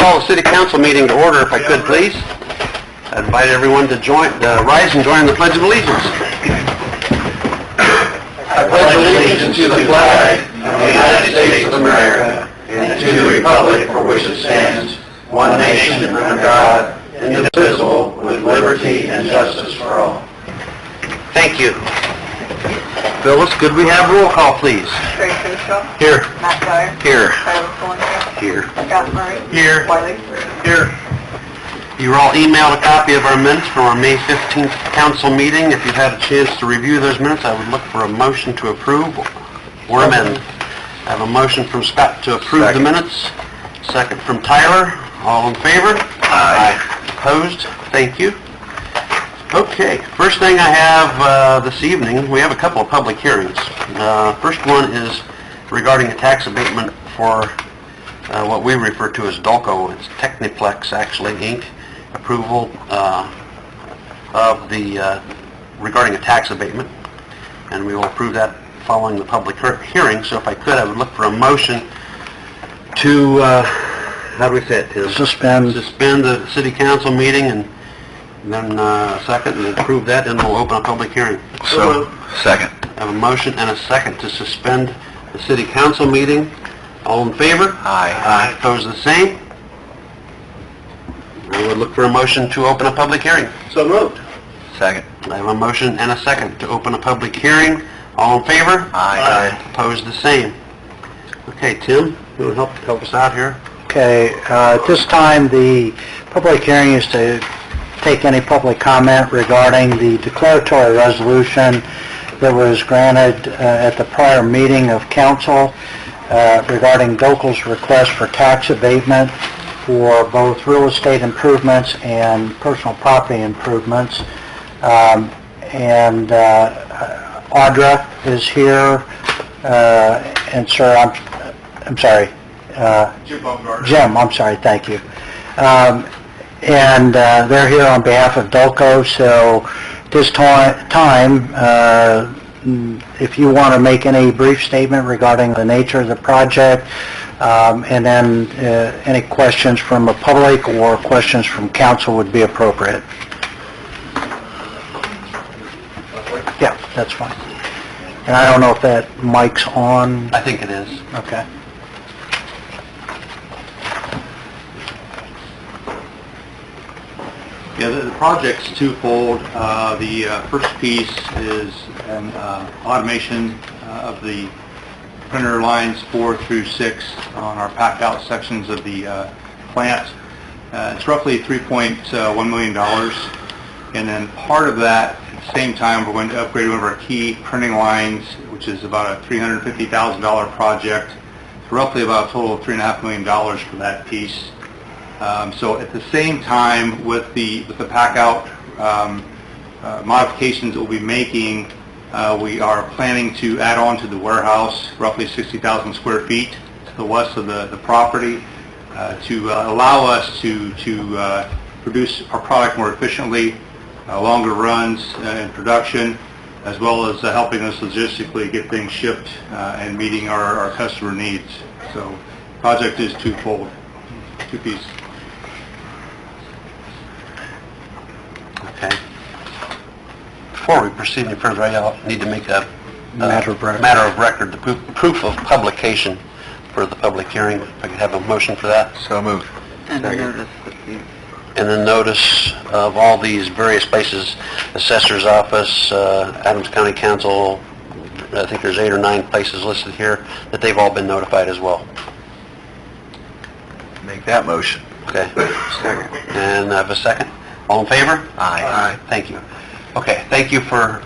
call the City Council meeting to order, if I could, please. I invite everyone to rise and join the Pledge of Allegiance. I pledge allegiance to the flag of the United States of America and to the republic for which it stands, one nation under God, indivisible, with liberty and justice for all. Thank you. Phyllis, could we have roll call, please? Terry Crusoe. Here. Matt Dyer. Here. Tyler Fuller. Here. Scott Murray. Here. Wiley. Here. You were all emailed a copy of our minutes from our May 15th council meeting. If you've had a chance to review those minutes, I would look for a motion to approve or amend. I have a motion from Scott to approve the minutes. Second from Tyler. All in favor? Aye. Opposed? Thank you. Okay, first thing I have this evening, we have a couple of public hearings. First one is regarding a tax abatement for what we refer to as Dulco. It's Techniplex, actually, Inc. Approval of the regarding a tax abatement, and we will approve that following the public hearing. So if I could, I would look for a motion to, how do we say it, Tim? Suspend the city council meeting, and then second, and approve that, and we'll open a public hearing. So, second. I have a motion and a second to suspend the city council meeting. All in favor? Aye. Opposed, the same? I would look for a motion to open a public hearing. So moved. Second. I have a motion and a second to open a public hearing. All in favor? Aye. Opposed, the same. Okay, Tim, you want to help us out here? Okay, at this time, the public hearing is to take any public comment regarding the declaratory resolution that was granted at the prior meeting of council regarding Dulco's request for tax abatement for both real estate improvements and personal property improvements. Audra is here, and sir, I'm sorry. Jim, I'm sorry, thank you. They're here on behalf of Dulco, so this time, if you want to make any brief statement regarding the nature of the project, and then any questions from the public or questions from council would be appropriate. Yeah, that's fine. And I don't know if that mic's on. I think it is. Okay. Yeah, the project's twofold. The first piece is an automation of the printer lines 4 through 6 on our packed out sections of the plant. It's roughly $3.1 million. And then part of that, at the same time, we're going to upgrade one of our key printing lines, which is about a $350,000 project. It's roughly about a total of $3.5 million for that piece. So at the same time, with the pack out modifications that we'll be making, we are planning to add on to the warehouse roughly 60,000 square feet to the west of the property to allow us to produce our product more efficiently, longer runs in production, as well as helping us logistically get things shipped and meeting our customer needs. So the project is twofold, two pieces. Okay. Before we proceed any further, I need to make a Matter of record, the proof of publication for the public hearing. If I could have a motion for that. So moved. And notice. And then notice of all these various places, Assessor's Office, Adams County Council, I think there's 8 or 9 places listed here, that they've all been notified as well. Make that motion. Okay. Second. And I have a second. All in favor? Aye. Thank you. Okay, thank you for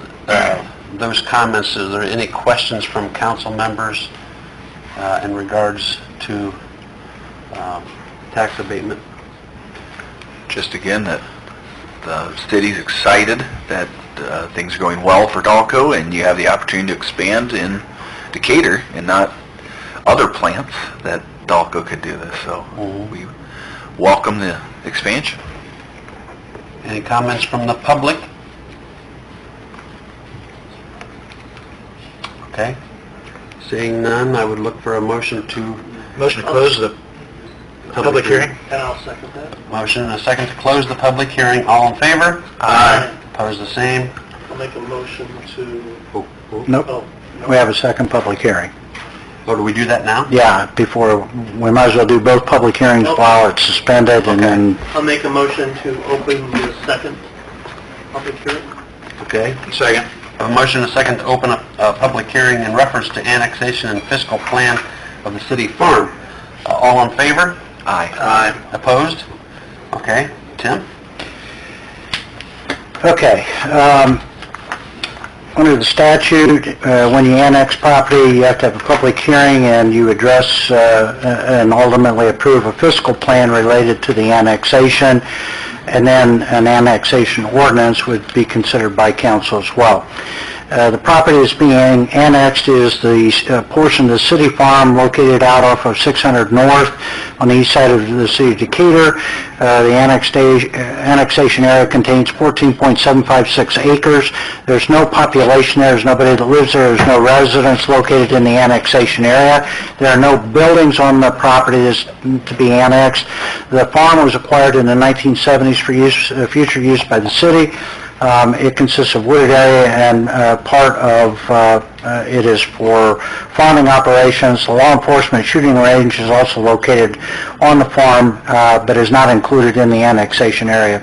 those comments. Is there any questions from council members in regards to tax abatement? Just again, that the city's excited that things are going well for Dulco, and you have the opportunity to expand in Decatur and not other plants that Dulco could do this. So we welcome the expansion. Any comments from the public? Okay. Seeing none, I would look for a motion to... Motion to close the public hearing. And I'll second that. Motion and a second to close the public hearing. All in favor? Aye. Opposed, the same. I'll make a motion to... Nope, we have a second public hearing. So do we do that now? Yeah, before, we might as well do both public hearings while it's suspended, and then, I'll make a motion to open the second public hearing. Okay. Second. A motion and a second to open up a public hearing in reference to annexation and fiscal plan of the city farm. All in favor? Aye. Opposed? Okay. Tim? okay. Under the statute, when you annex property, you have to have a public hearing, and you address and ultimately approve a fiscal plan related to the annexation, and then an annexation ordinance would be considered by council as well. The property that's being annexed is the portion of the city farm located out off of 600 North on the east side of the city of Decatur. The annexation area contains 14.756 acres. There's no population there. There's nobody that lives there. There's no residents located in the annexation area. There are no buildings on the property that's to be annexed. The farm was acquired in the 1970s for future use by the city. It consists of wooded area, and part of it is for farming operations. The law enforcement shooting range is also located on the farm, but is not included in the annexation area.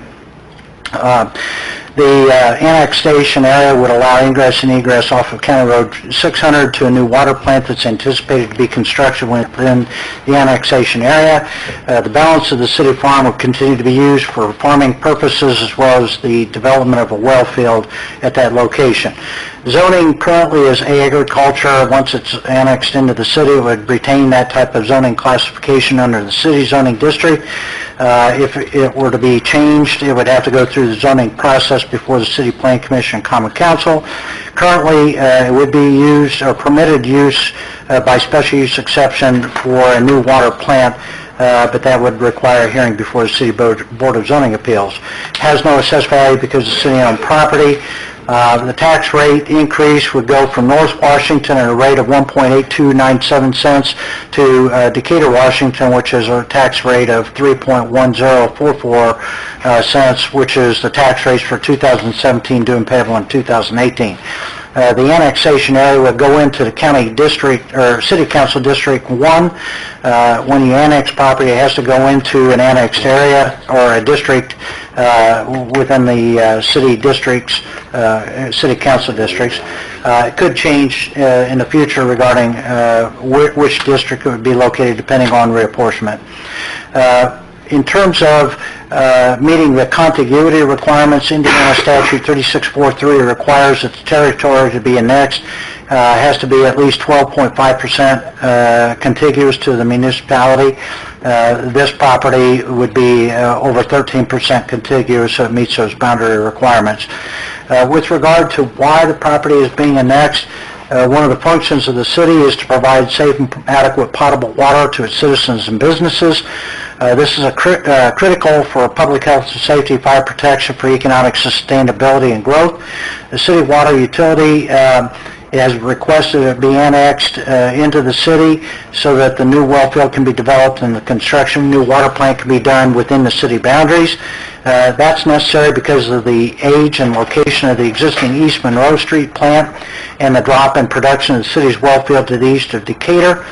The annexation area would allow ingress and egress off of County Road 600 to a new water plant that's anticipated to be constructed within the annexation area. The balance of the city farm will continue to be used for farming purposes, as well as the development of a well field at that location. Zoning currently is agriculture. Once it's annexed into the city, it would retain that type of zoning classification under the city zoning district. If it were to be changed, it would have to go through the zoning process before the City Plan Commission and Common Council. Currently, it would be used or permitted use by special use exception for a new water plant, but that would require a hearing before the City Board of Zoning Appeals. Has no assessed value because it's city-owned property. The tax rate increase would go from North Washington at a rate of 1.8297 cents to Decatur, Washington, which is a tax rate of 3.1044 cents, which is the tax rates for 2017 due and payable in 2018. The annexation area would go into the county district, or city council district 1. When you annex property, it has to go into an annexed area or a district within the city districts, city council districts. It could change in the future regarding which district it would be located depending on reapportionment. In terms of meeting the contiguity requirements, Indiana Statute 3643 requires that the territory to be annexed has to be at least 12.5% contiguous to the municipality. This property would be over 13% contiguous, so it meets those boundary requirements. With regard to why the property is being annexed, one of the functions of the city is to provide safe and adequate potable water to its citizens and businesses. This is critical for public health and safety, fire protection, for economic sustainability and growth. The city water utility has requested it be annexed into the city so that the new well field can be developed and the construction of the new water plant can be done within the city boundaries. That's necessary because of the age and location of the existing East Monroe Street plant and the drop in production of the city's well field to the east of Decatur.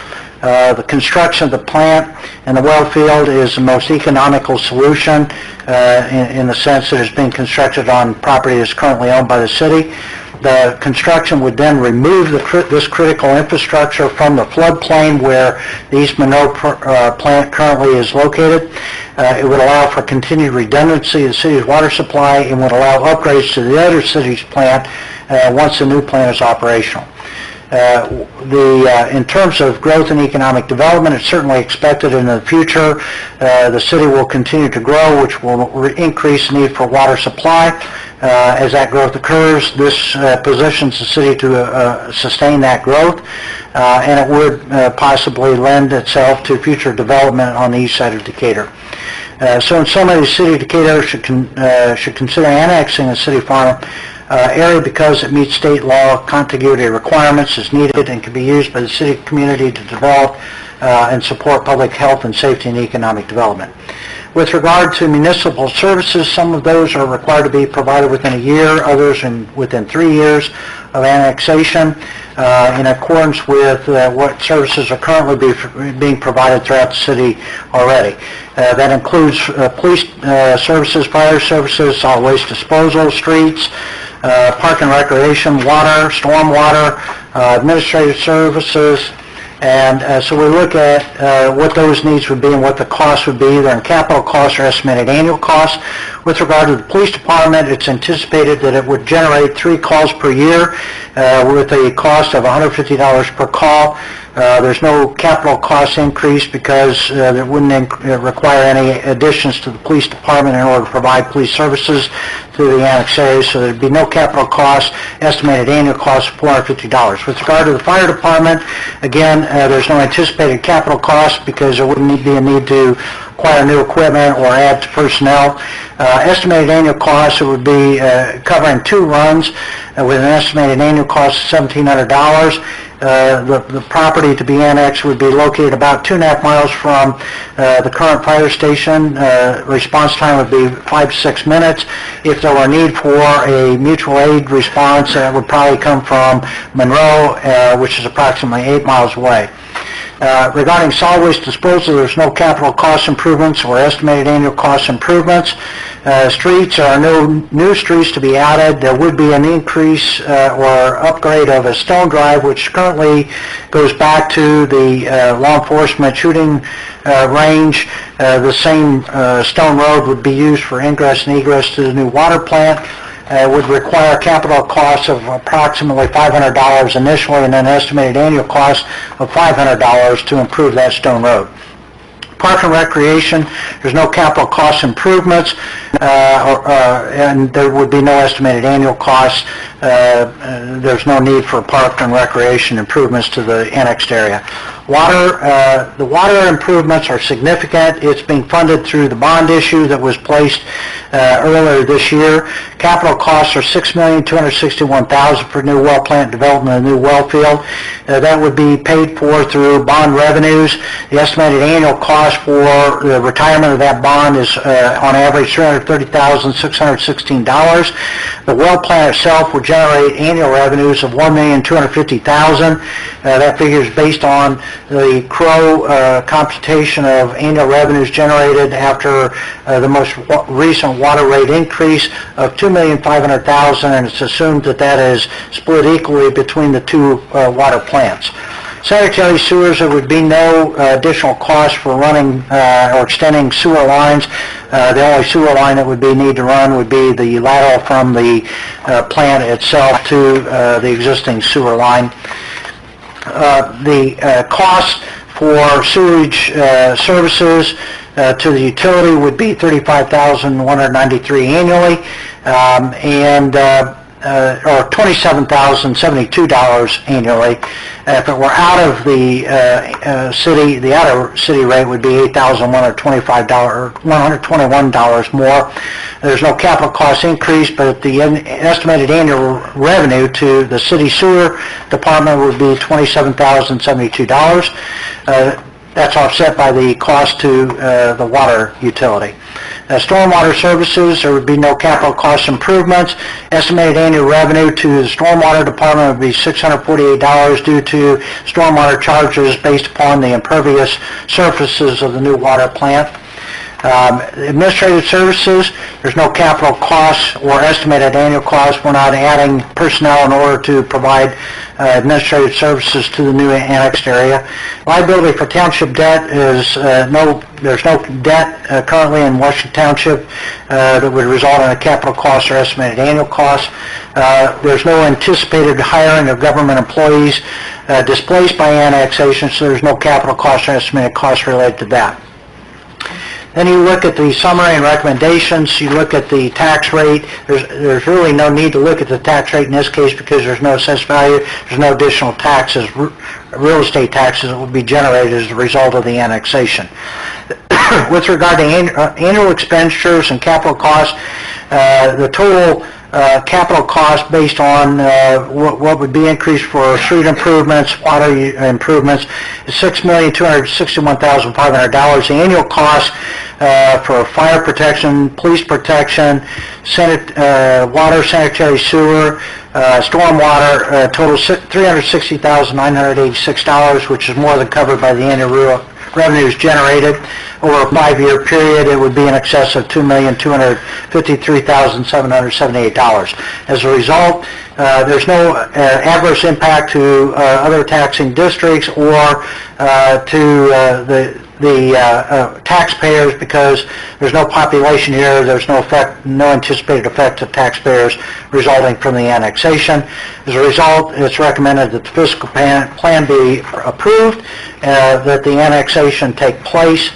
The construction of the plant and the well field is the most economical solution in the sense that it's being constructed on property that's currently owned by the city. The construction would then remove this critical infrastructure from the floodplain where the East Monroe plant currently is located. It would allow for continued redundancy of the city's water supply and would allow upgrades to the other city's plant once the new plant is operational. In terms of growth and economic development, it's certainly expected in the future the city will continue to grow, which will increase the need for water supply. As that growth occurs, this positions the city to sustain that growth, and it would possibly lend itself to future development on the east side of Decatur. So in summary, the city of Decatur should consider annexing the city farm area because it meets state law contiguity requirements, is needed, and can be used by the city community to develop and support public health and safety and economic development. With regard to municipal services, some of those are required to be provided within a year, others within 3 years of annexation, in accordance with what services are currently being provided throughout the city already. That includes police services, fire services, solid waste disposal, streets, park and recreation, water, stormwater, administrative services. And so we look at what those needs would be and what the cost would be, either in capital costs or estimated annual costs. With regard to the police department, it's anticipated that it would generate 3 calls per year with a cost of $150 per call. There's no capital cost increase because it wouldn't require any additions to the police department in order to provide police services to the annex area, so there'd be no capital cost, estimated annual cost of $450. With regard to the fire department, again, there's no anticipated capital cost because there wouldn't be a need to acquire new equipment or add to personnel. Estimated annual cost, it would be covering 2 runs with an estimated annual cost of $1,700. The property to be annexed would be located about 2.5 miles from the current fire station. Response time would be 5 to 6 minutes. If there were a need for a mutual aid response, it would probably come from Monroe, which is approximately 8 miles away. Regarding solid waste disposal, there's no capital cost improvements or estimated annual cost improvements. Streets, are no new streets to be added. There would be an increase or upgrade of a stone drive, which currently goes back to the law enforcement shooting range. The same stone road would be used for ingress and egress to the new water plant. Would require capital costs of approximately $500 initially and an estimated annual cost of $500 to improve that stone road. Park and recreation, there's no capital cost improvements, and there would be no estimated annual costs. There's no need for park and recreation improvements to the annexed area. Water, the water improvements are significant. It's being funded through the bond issue that was placed earlier this year. Capital costs are $6,261,000 for new well plant development and new well field. That would be paid for through bond revenues. The estimated annual cost for the retirement of that bond is on average $330,616. The well plant itself would generate annual revenues of $1,250,000. That figure is based on the Crow computation of annual revenues generated after the most recent water rate increase of $2,500,000, and it's assumed that that is split equally between the 2 water plants. Sanitary sewers, there would be no additional cost for running or extending sewer lines. The only sewer line that would need to run would be the lateral from the plant itself to the existing sewer line. The cost for sewage services to the utility would be $35,193 annually, or $27,072 annually. If it were out of the city, the outer city rate would be $8,121 more. There's no capital cost increase, but the estimated annual revenue to the city sewer department would be $27,072. That's offset by the cost to the water utility. Stormwater services, there would be no capital cost improvements. Estimated annual revenue to the stormwater department would be $648 due to stormwater charges based upon the impervious surfaces of the new water plant. Administrative services, there's no capital costs or estimated annual costs. We're not adding personnel in order to provide administrative services to the new annexed area. Liability for township debt is there's no debt currently in Washington Township that would result in a capital cost or estimated annual cost. There's no anticipated hiring of government employees displaced by annexation, so there's no capital cost or estimated cost related to that. Then you look at the summary and recommendations, you look at the tax rate. There's really no need to look at the tax rate in this case because there's no assessed value, there's no additional taxes, real estate taxes that will be generated as a result of the annexation. With regard to annual expenditures and capital costs, the total capital cost based on what would be increased for street improvements, water improvements, is $6,261,500. The annual cost for fire protection, police protection, water, sanitary sewer, stormwater, total $360,986, which is more than covered by the annual revenues generated. Over a 5-year period, it would be in excess of $2,253,778. As a result, there's no adverse impact to other taxing districts or to the taxpayers, because there's no population here, there's no anticipated effect to taxpayers resulting from the annexation. As a result, it's recommended that the fiscal plan be approved, that the annexation take place,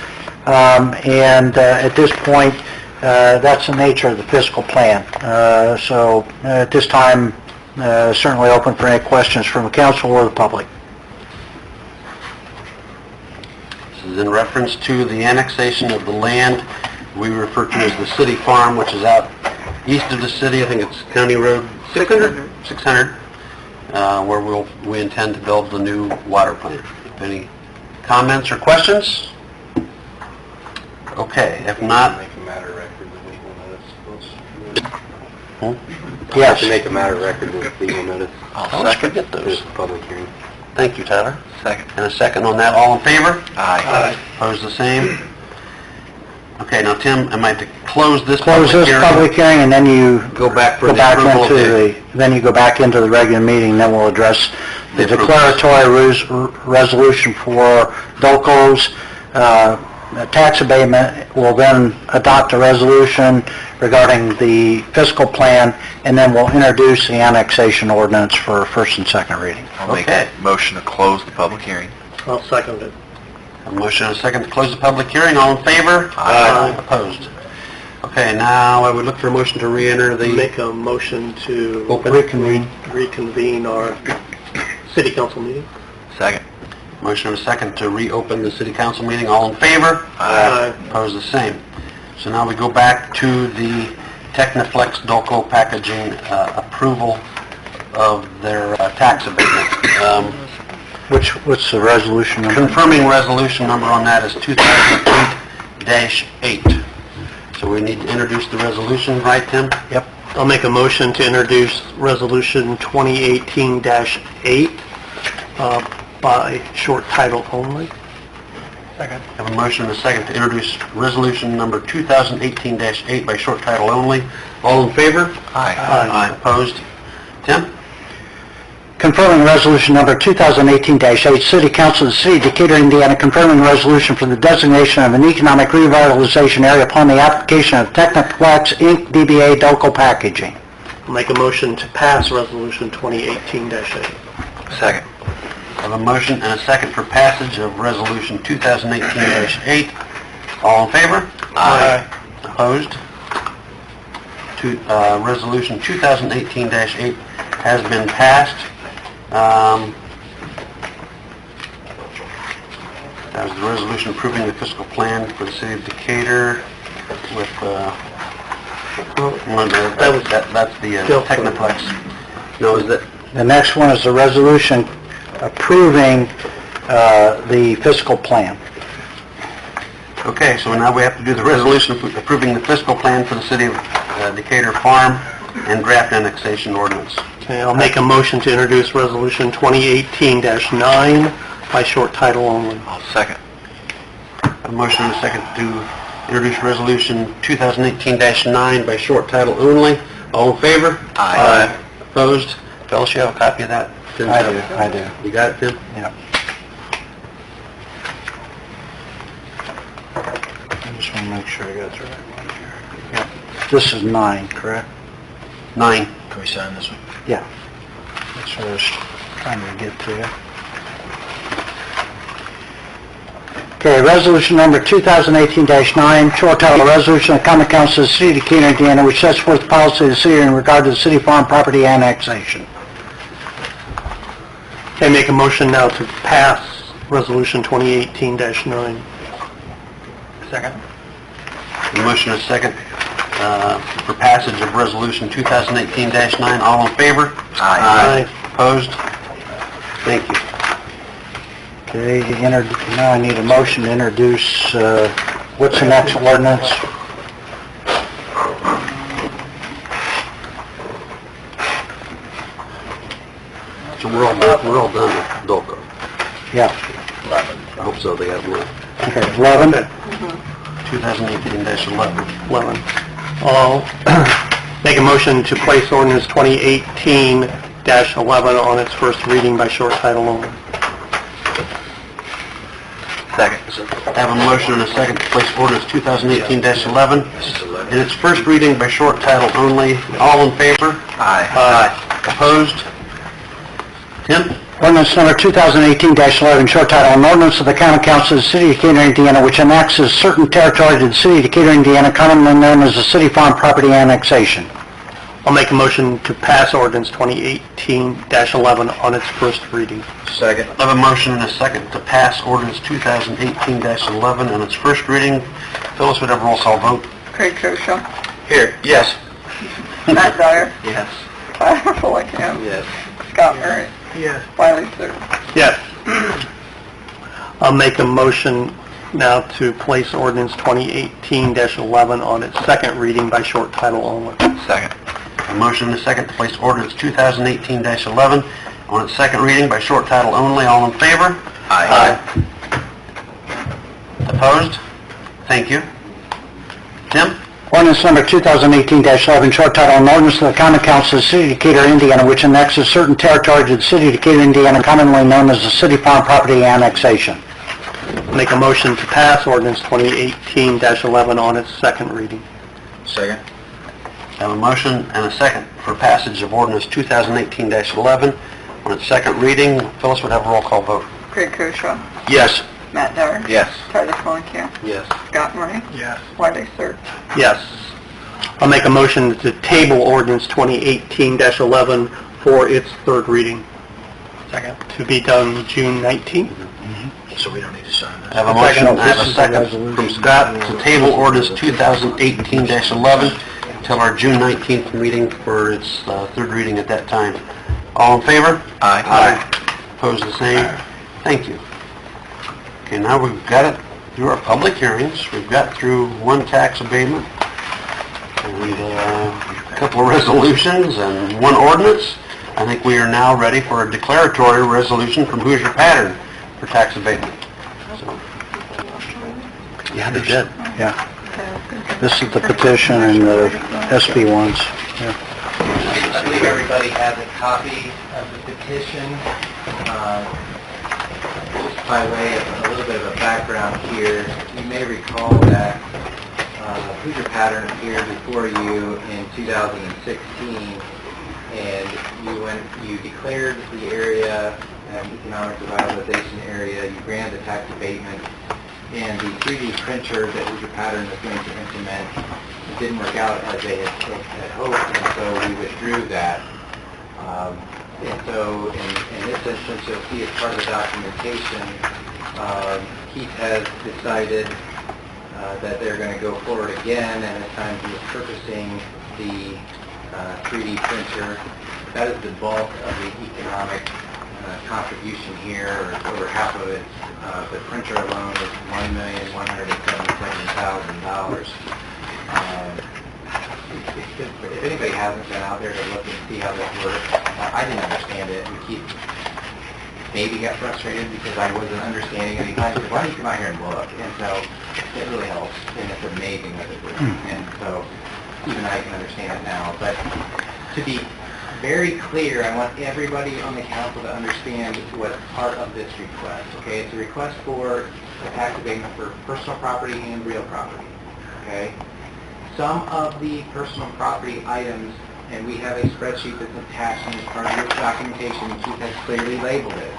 and at this point, that's the nature of the fiscal plan. So at this time, certainly open for any questions from the council or the public. This is in reference to the annexation of the land we refer to as the city farm, which is out east of the city. I think it's County Road 600, where we intend to build the new water plant. Any comments or questions? Okay, if not... Make a matter of record with legal notice. Yes. To make a matter of record with legal notice. I'll second This those. is a public hearing. Thank you, Tyler. Second. And a second on that. All in favor? Aye. Opposed, the same? Okay, now, Tim, am I to close this Close this public hearing, and then you Go back for go the back approval of into then you go back into the regular meeting, then we'll address the The declaratory resolution for Dolco's tax abatement. We'll then adopt a resolution regarding the fiscal plan, and then we'll introduce the annexation ordinance for first and second reading. I'll make Okay. a motion to close the public hearing. I'll second it. A motion and a second to close the public hearing. All in favor? Aye. Opposed? Okay, now I would look for a motion to re-enter the... Make a motion to Open. reconvene our city council meeting. Second. Motion and a second to reopen the city council meeting. All in favor? Aye. Opposed, the same. So now we go back to the Techniflex Dolco Packaging approval of their tax abatement. What's the resolution number? Confirming resolution number on that is 2008-8. So we need to introduce the resolution, right, Tim? Yep. I'll make a motion to introduce resolution 2018-8 by short title only. Second. Have a motion and a second to introduce resolution number 2018-8 by short title only. All in favor? Aye. Opposed? Tim? Confirming resolution number 2018-8, City Council of the City of Decatur, Indiana, confirming resolution for the designation of an economic revitalization area upon the application of Techniplex Inc. DBA Dolco Packaging. I'll make a motion to pass resolution 2018-8. Second. Have a motion and a second for passage of resolution 2018-8. All in favor? Aye. Opposed? Resolution 2018-8 has been passed. That was the resolution approving the fiscal plan for the city of Decatur with, that's the Techniplex. No, is that, The next one is the resolution approving the fiscal plan. okay, so now we have to do the resolution approving the fiscal plan for the city of Decatur Farm and draft annexation ordinance. Okay, I'll make a motion to introduce resolution 2018-9 by short title only. I'll second. A motion and a second to introduce resolution 2018-9 by short title only. All in favor? Aye. Opposed? Phyllis, you have a copy of that? I do. You got it, Tim? Yep. I just want to make sure I got the right one here. Yep. This is 9, correct? 9. Can we sign this one? Yeah. That's what I was trying to get to. Okay, resolution number 2018-9, short title, resolution of common council of the city of Decatur, Indiana, which sets forth the policy of the city in regard to the city farm property annexation. Okay, make a motion now to pass resolution 2018-9. Second. A motion and a second for passage of Resolution 2018-9. All in favor? Aye. Opposed? Thank you. Okay, now I need a motion to introduce, what's the next ordinance? So we're all done with Dolco. Yeah, I hope so, they have one. okay, 11? 2018-11. 11. I'll make a motion to place ordinance 2018-11 on its first reading by short title only. Second. I have a motion and a second to place ordinance 2018-11 in its first reading by short title only. All in favor? Aye. Opposed? Tim? Ordinance number 2018-11, short title, an ordinance of the Common Council of the City of Decatur, Indiana, which annexes certain territory to the City of Decatur, Indiana, commonly known as the City Farm Property Annexation. I'll make a motion to pass ordinance 2018-11 on its first reading. Second. I have a motion and a second to pass ordinance 2018-11 in its first reading. Phyllis, would have roll call vote? Craig Koshaw. Here. Yes. Matt Dyer. Yes. Tyler Fulenkamp. Yes. Scott Murray. Yes. Wiley Sir. Yes. I'll make a motion now to place ordinance 2018-11 on its second reading by short title only. Second. A motion and a second to place ordinance 2018-11 on its second reading by short title only. All in favor? Aye. Opposed? Thank you. Tim? Ordinance number 2018-11, short title, an ordinance of the Common Council of the City of Decatur, Indiana, which annexes certain territory to the City of Decatur, Indiana, commonly known as the City Farm Property Annexation. Make a motion to pass ordinance 2018-11 on its second reading. Second. I have a motion and a second for passage of ordinance 2018-11 on its second reading. Phyllis, would have a roll call vote? Craig Koshaw. Yes. Matt Dyer. Yes. Tyler Fulenkamp. Yes. Scott Murray. Yes. Wiley Sir. Yes. I'll make a motion to table ordinance 2018-11 for its third reading. Second. To be done June 19th. So we don't need to sign this. I have a motion, I have a second from Scott to table ordinance 2018-11 until our June 19th meeting for its third reading at that time. All in favor? Aye. Opposed, the same? Thank you. Okay, now we've got it through our public hearings. We've got through one tax abatement, and a couple of resolutions, and one ordinance. I think we are now ready for a declaratory resolution from Hoosier Pattern for tax abatement. So, yeah, they did. Yeah. This is the petition and the SB ones. Yeah. I believe everybody has a copy of the petition. Just by way of a little bit of a background here, you may recall that Hoosier Pattern appeared before you in 2016, and you declared the area an economic revitalization area, you granted a tax abatement, and the 3D printer that Hoosier Pattern was going to implement didn't work out as they had hoped, and so we withdrew that. And so in this instance, you'll see as part of the documentation, Keith has decided that they're going to go forward again, and this time he is purchasing the 3D printer. That is the bulk of the economic contribution here, or over half of it. The printer alone is $1,177,000. If anybody hasn't been out there to look and see how this works, I didn't understand it, and Keith maybe got frustrated because I wasn't understanding any time. He said, why don't you come out here and look? And so it really helps, and it's amazing what it works. And so even I can understand it now. But to be very clear, I want everybody on the council to understand what's part of this request. Okay, it's a request for a tax abatement for personal property and real property. Okay. Some of the personal property items, and we have a spreadsheet that's attached in part of your documentation, and Keith has clearly labeled it,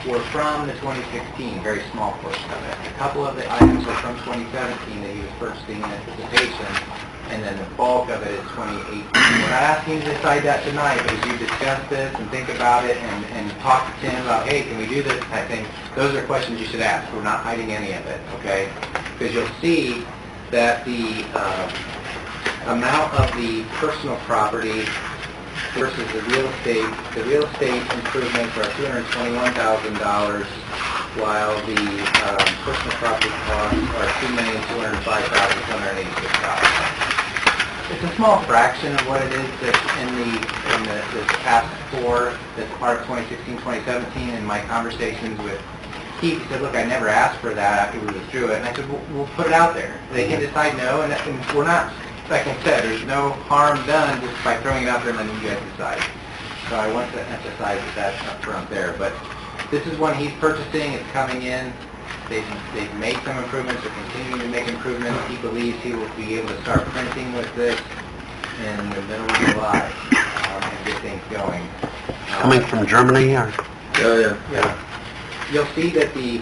were from the 2016, very small portion of it. A couple of the items are from 2017 that he was purchasing in anticipation, and then the bulk of it is 2018. We're not asking you to decide that tonight, but as you discuss this and think about it and talk to Tim about, hey, can we do this type thing, those are questions you should ask. We're not hiding any of it, okay? Because you'll see that the amount of the personal property versus the real estate. The real estate improvements are $221,000, while the personal property costs are $2,205,286. It's a small fraction of what it is that's in the task force that's part of 2016-2017. In my conversations with Keith, he said, look, I never asked for that after we withdrew it. And I said, we'll put it out there. They can decide no, and we're not, like I said, there's no harm done just by throwing it out there and letting you guys decide. So I want to emphasize that that's up front there. But this is one he's purchasing. It's coming in. They've made some improvements. They're continuing to make improvements. He believes he will be able to start printing with this in the middle of July and get things going. Coming from Germany, or? Yeah. You'll see that the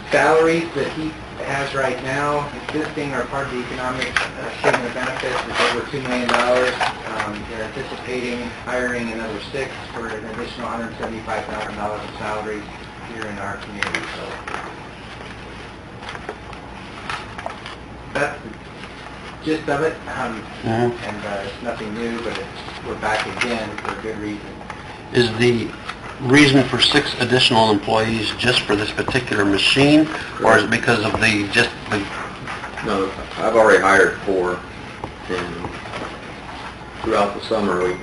salaries that he has right now existing are part of the economic statement of benefits. It's over $2 million. They're anticipating hiring another 6 for an additional $175,000 of salaries here in our community. So that's the gist of it. And it's nothing new, but we're back again for a good reason. Is the reason for 6 additional employees just for this particular machine, or is it because of the No, I've already hired 4, and throughout the summer, we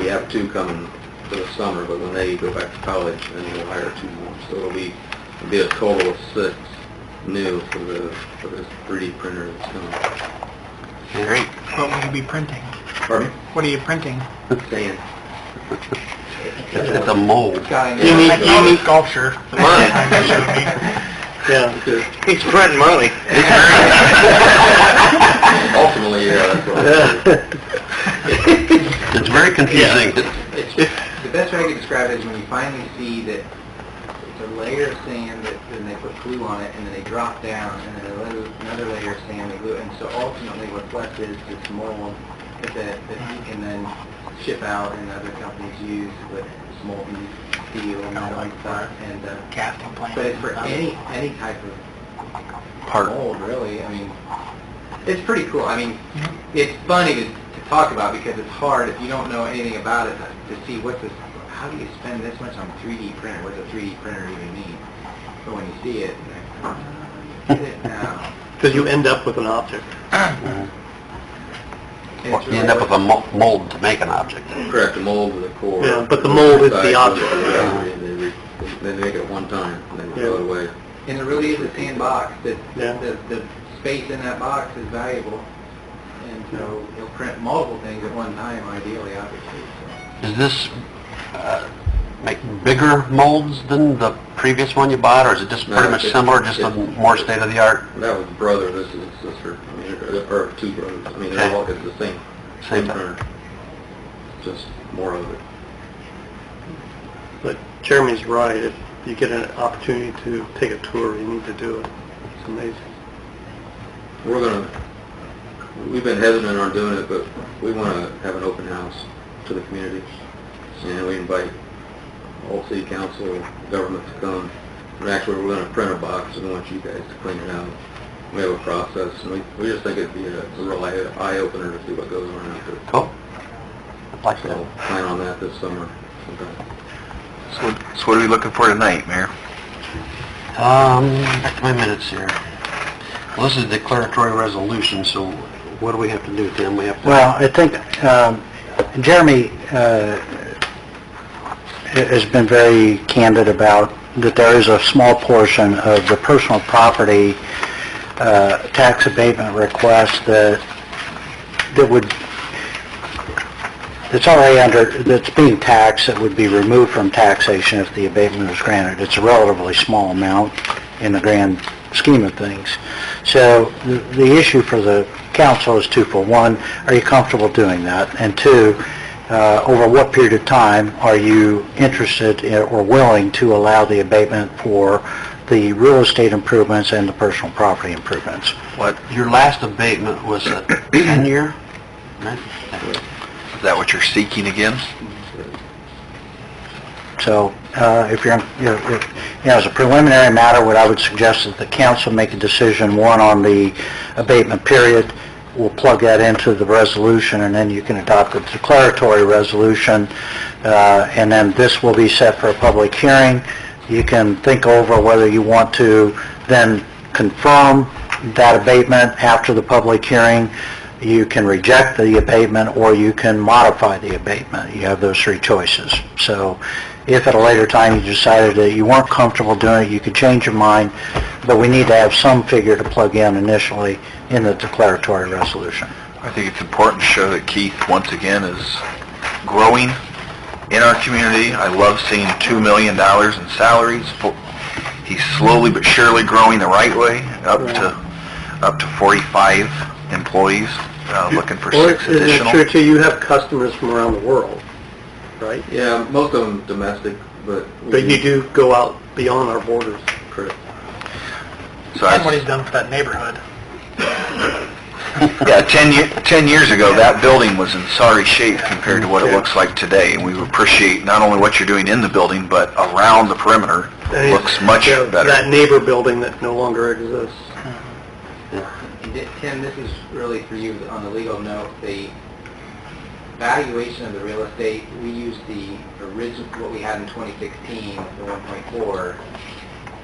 have 2 coming for the summer, but when they go back to college, then we'll hire 2 more. So it'll be a total of 6 new for this 3D printer that's coming. Great. What will you be printing? Pardon me? What are you printing? Sand. It's a mold. Unique sculpture. Yeah. He's printing money. Ultimately, yeah, that's what It's very confusing. The best way I can describe it is when you finally see that it's a layer of sand that then they put glue on it, and then they drop down, and then another layer of sand they glue it, and so ultimately what's left is this mold that you can then ship out and other companies use with molten steel and metal and stuff. And Casting plant. but it's for any type of Part. mold, really. I mean, it's pretty cool. I mean, it's funny to talk about because it's hard if you don't know anything about it to see how do you spend this much on a 3D printer? What does a 3D printer even mean? But when you see it, get it now. Because you end up with an object. You end up with a mold to make an object. correct, the mold with the core. Yeah, but the mold is the object. They make it one time, and then throw it away. And it really is a sandbox. The Yeah. space in that box is valuable. And so you'll print multiple things at one time, ideally, obviously. So. Does this make bigger molds than the previous one you bought, or is it just pretty much similar, just a more state-of-the-art? That was brother, this is sister, or 2 brothers. I mean, they're all the same printer, just more of it. But Jeremy's right. If you get an opportunity to take a tour, you need to do it. It's amazing. We've been hesitant on doing it, but we want to have an open house to the community. And we invite all city council, government to come. And actually, we're going to print a box and we want you guys to clean it out. We have a process, and we just think it'd be a real eye-opener to see what goes on out there. Cool. I'd like So that. plan on that this summer sometime. So what are we looking for tonight, Mayor? Back to my minutes here. Well, this is a declaratory resolution, so what do we have to do, Tim? We have to... Well, I think Jeremy has been very candid about that there is a small portion of the personal property tax abatement request that's being taxed, that would be removed from taxation if the abatement was granted. It's a relatively small amount in the grand scheme of things. So the issue for the council is twofold. One, are you comfortable doing that? And 2, over what period of time are you interested or willing to allow the abatement for the real estate improvements and the personal property improvements? What, your last abatement was a 10-year? Right? Is that what you're seeking again? So if you're, as a preliminary matter, what I would suggest is the council make a decision, one, on the abatement period, we'll plug that into the resolution, and then you can adopt the declaratory resolution, and then this will be set for a public hearing. You can think over whether you want to then confirm that abatement after the public hearing. You can reject the abatement, or you can modify the abatement. You have those three choices. So if at a later time you decided that you weren't comfortable doing it, you could change your mind, but we need to have some figure to plug in initially in the declaratory resolution. I think it's important to show that Keith, once again, is growing in our community. I love seeing $2 million in salaries. He's slowly but surely growing the right way, up to 45 employees, looking for 6 Is it additional. true too, you have customers from around the world, right? Yeah, most of them domestic, but... But you do go out beyond our borders. Correct. So And what he's done for that neighborhood. yeah, 10 years ago, that building was in sorry shape compared to what it looks like today, and we appreciate not only what you're doing in the building, but around the perimeter. Looks much Yeah, better. That neighbor building that no longer exists. Tim, this is really for you on the legal note. The valuation of the real estate, we used the original, what we had in 2016, the 1.4,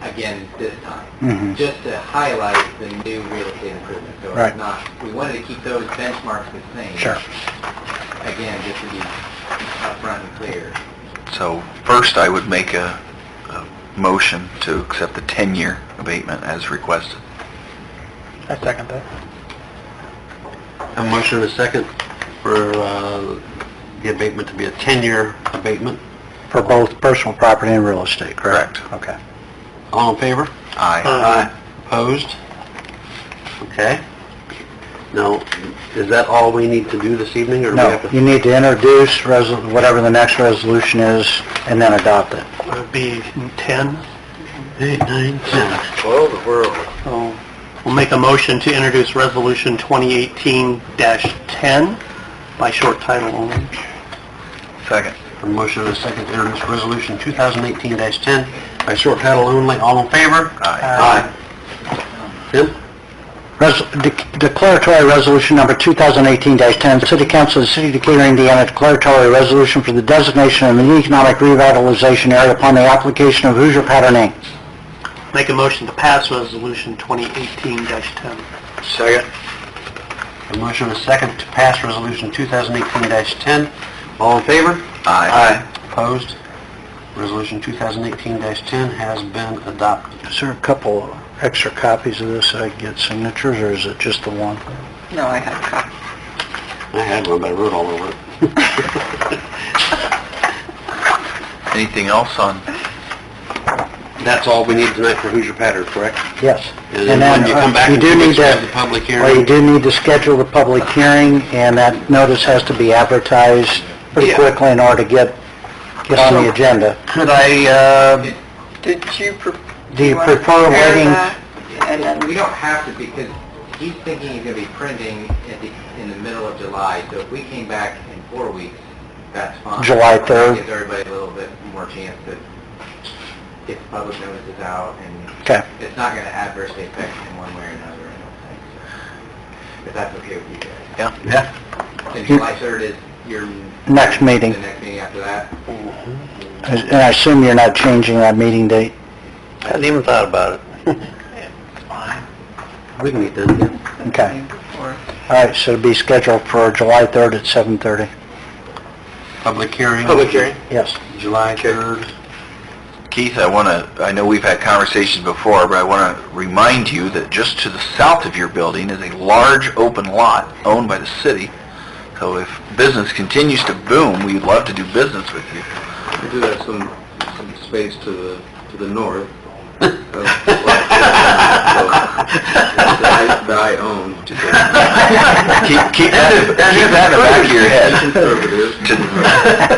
again this time, just to highlight the new real estate improvement. So Right. it's not, we wanted to keep those benchmarks the same. Sure. Again, just to be upfront and clear. So first, I would make a motion to accept the 10-year abatement as requested. I second that. A motion and a second for the abatement to be a 10-year abatement. For both personal property and real estate, correct? Correct. Okay. All in favor? Aye. Opposed? Okay. Now, is that all we need to do this evening, or do we No, have to... you need to introduce whatever the next resolution is, and then adopt it. Would it be 10? 8, 9, 10. 12 the world. So we'll make a motion to introduce Resolution 2018-10 by short title only. Second. A motion and a second to introduce Resolution 2018-10 by short title only. All in favor? Aye. Tim? Declaratory Resolution Number 2018-10, City Council of the City of Decatur, Indiana, declaratory resolution for the designation of an economic revitalization area upon the application of Hoosier Pattern Inc. Make a motion to pass Resolution 2018-10. Second. A motion and a second to pass Resolution 2018-10. All in favor? Aye. Opposed? Resolution 2018-10 has been adopted. Is there a couple extra copies of this I can get signatures, or is it just the one? No, I have a copy. I had one, but I wrote all over it. Anything else on? That's all we need tonight for Hoosier Pattern, correct? Yes. And then when you come back you in do 2 need weeks, we to have the public Well, you hearing. do need to schedule the public hearing, and that notice has to be advertised pretty Yeah. quickly in order to get on the agenda. Could I, Did you... Do you want to prefer prepare waiting? that? And then We don't have to, because he's thinking he's going to be printing in the middle of July, so if we came back in 4 weeks, that's fine. July 3rd. Gives everybody a little bit more chance to get the public notices out, and Okay. it's not going to adversely affect in one way or another, I don't think. So, if that's okay with you guys. Yeah. And July 3rd is your... Next meeting. The next meeting after that? And I assume you're not changing that meeting date? I hadn't even thought about it. We can meet then again. Okay. before. All right, so it'll be scheduled for July 3rd at 7:30. Public hearing. Yes. July 3rd. Keith, I know we've had conversations before, but I want to remind you that just to the south of your building is a large open lot owned by the city. So if business continues to boom, we'd love to do business with you. We do have some space to the north. That I own. Keep that in the back of your head. Conservative.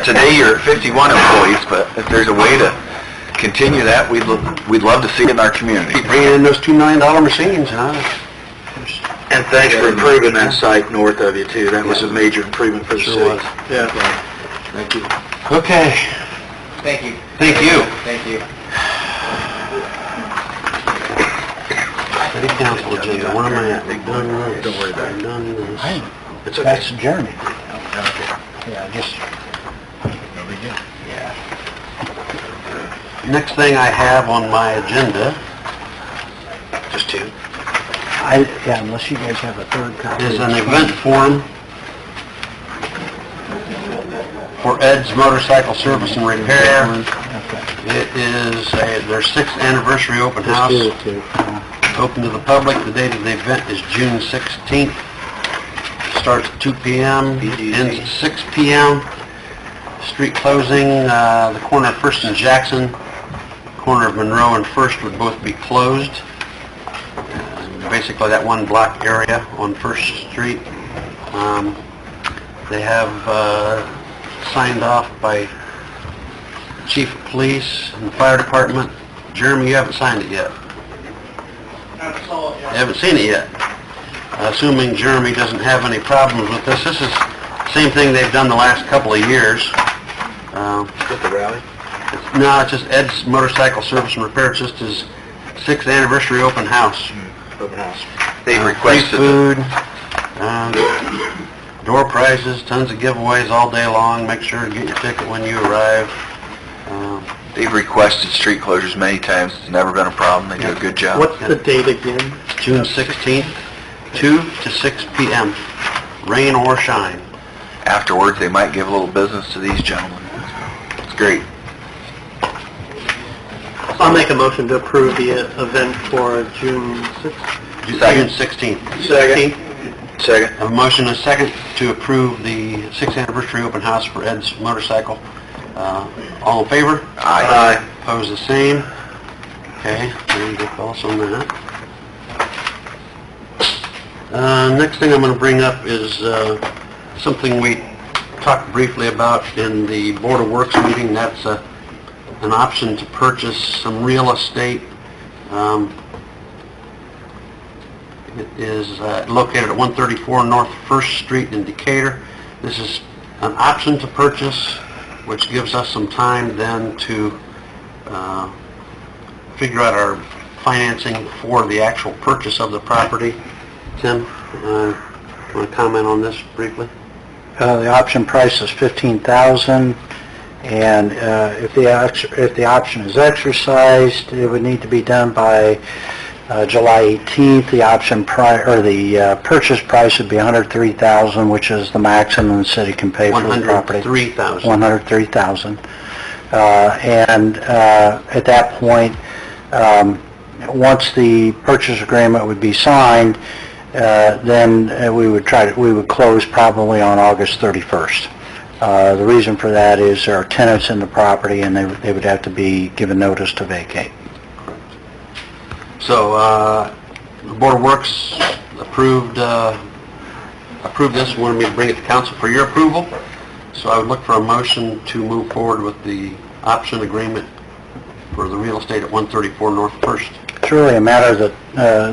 Today you're at 51 employees, but if there's a way to continue that, we'd love to see it in our community. Keep bringing in those $2 million machines, huh? And thanks for improving that site north of you too. That was a major improvement for the Sure was. Yeah. Thank you. Okay. Thank you. Thank you. Thank you. City council agenda, where am I at? We've done this. Don't worry about it. We've done this. It's okay. That's Jeremy. Okay. Yeah, just, No big deal. yeah. Next thing I have on my agenda Just two. Yeah, unless you guys have a third copy. is an event form for Ed's Motorcycle Service and Repair. Okay. It is their 6th anniversary open Just house. do it too. Open to the public. The date of the event is June 16th. Starts at 2 p.m., ends at 6 p.m. Street closing, the corner of First and Jackson, corner of Monroe and First would both be closed. Basically that one block area on First Street. They have signed off by Chief of Police and Fire Department. Jeremy, you haven't signed it yet. You haven't seen it yet. Assuming Jeremy doesn't have any problems with this. This is the same thing they've done the last couple of years. With the rally? No, it's just Ed's Motorcycle Service and Repair. It's just his 6th anniversary open house. Open house. They've Free requested... food, door prizes, tons of giveaways all day long. Make sure to get your ticket when you arrive. They've requested street closures many times. It's never been a problem. They do a good job. What's the date again? June 16th, 2 to 6 p.m., rain or shine. Afterwards, they might give a little business to these gentlemen. It's great. I'll make a motion to approve the event for June 6th. June 16th. Second. A motion and a second to approve the 6th anniversary open house for Ed's Motorcycle. All in favor? Aye. Opposed, the same. Okay, very good calls on that. Next thing I'm going to bring up is something we talked briefly about in the Board of Works meeting. That's an option to purchase some real estate. It is located at 134 North First Street in Decatur. This is an option to purchase, which gives us some time then to figure out our financing for the actual purchase of the property. Tim, want to comment on this briefly? The option price is $15,000, and if the option is exercised, it would need to be done by July 18th. The option the purchase price would be $103,000, which is the maximum the city can pay for the property. $103,000. $103,000. And at that point, once the purchase agreement would be signed, then we would close probably on August 31st. The reason for that is there are tenants in the property, and they would have to be given notice to vacate. So, the Board of Works approved this, wanted me to bring it to council for your approval. So I would look for a motion to move forward with the option agreement for the real estate at 134 North First. It's really a matter that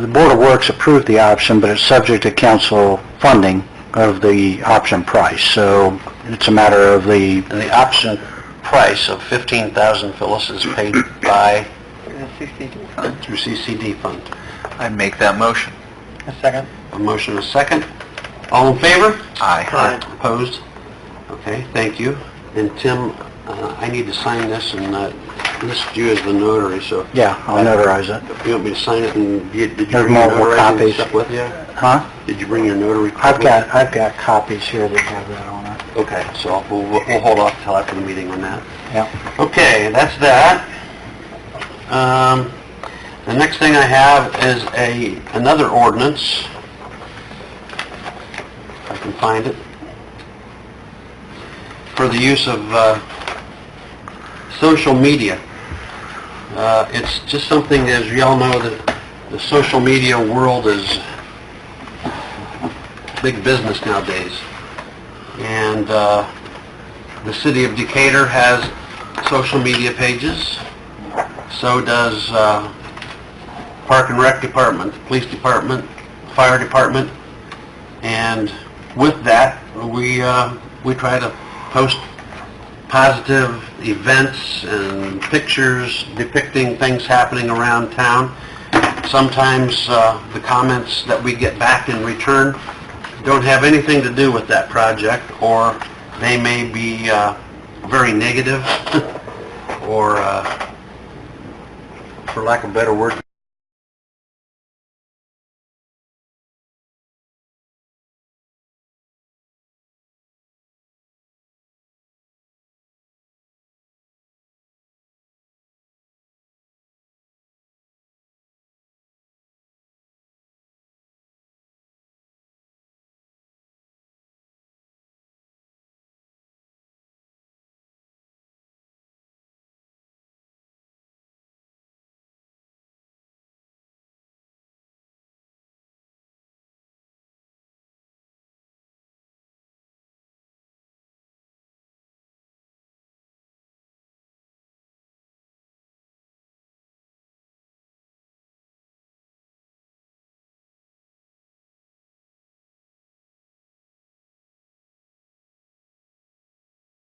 the Board of Works approved the option, but it's subject to council funding of the option price. So it's a matter of the option price of $15,000, Phyllis, is paid by The CCD fund. through CCD fund. I'd make that motion. A second. A motion and a second. All in favor? Aye. Opposed? Okay, thank you. And Tim, I need to sign this and list you as the notary, so... Yeah, I'll notarize it. You want me to sign it and did you There's bring your multiple notarizing copies. stuff with you? Huh? Did you bring your notary? I've got copies here that have that on it. Okay, so we'll hold off till after the meeting on that. Yeah. Okay, that's that. The next thing I have is another ordinance, if I can find it, for the use of social media. It's just something, as you all know, that the social media world is big business nowadays. And the city of Decatur has social media pages. So does Park and Rec Department, Police Department, Fire Department. And with that, we try to post positive events and pictures depicting things happening around town. sometimes the comments that we get back in return don't have anything to do with that project, or they may be very negative, or, for lack of a better word,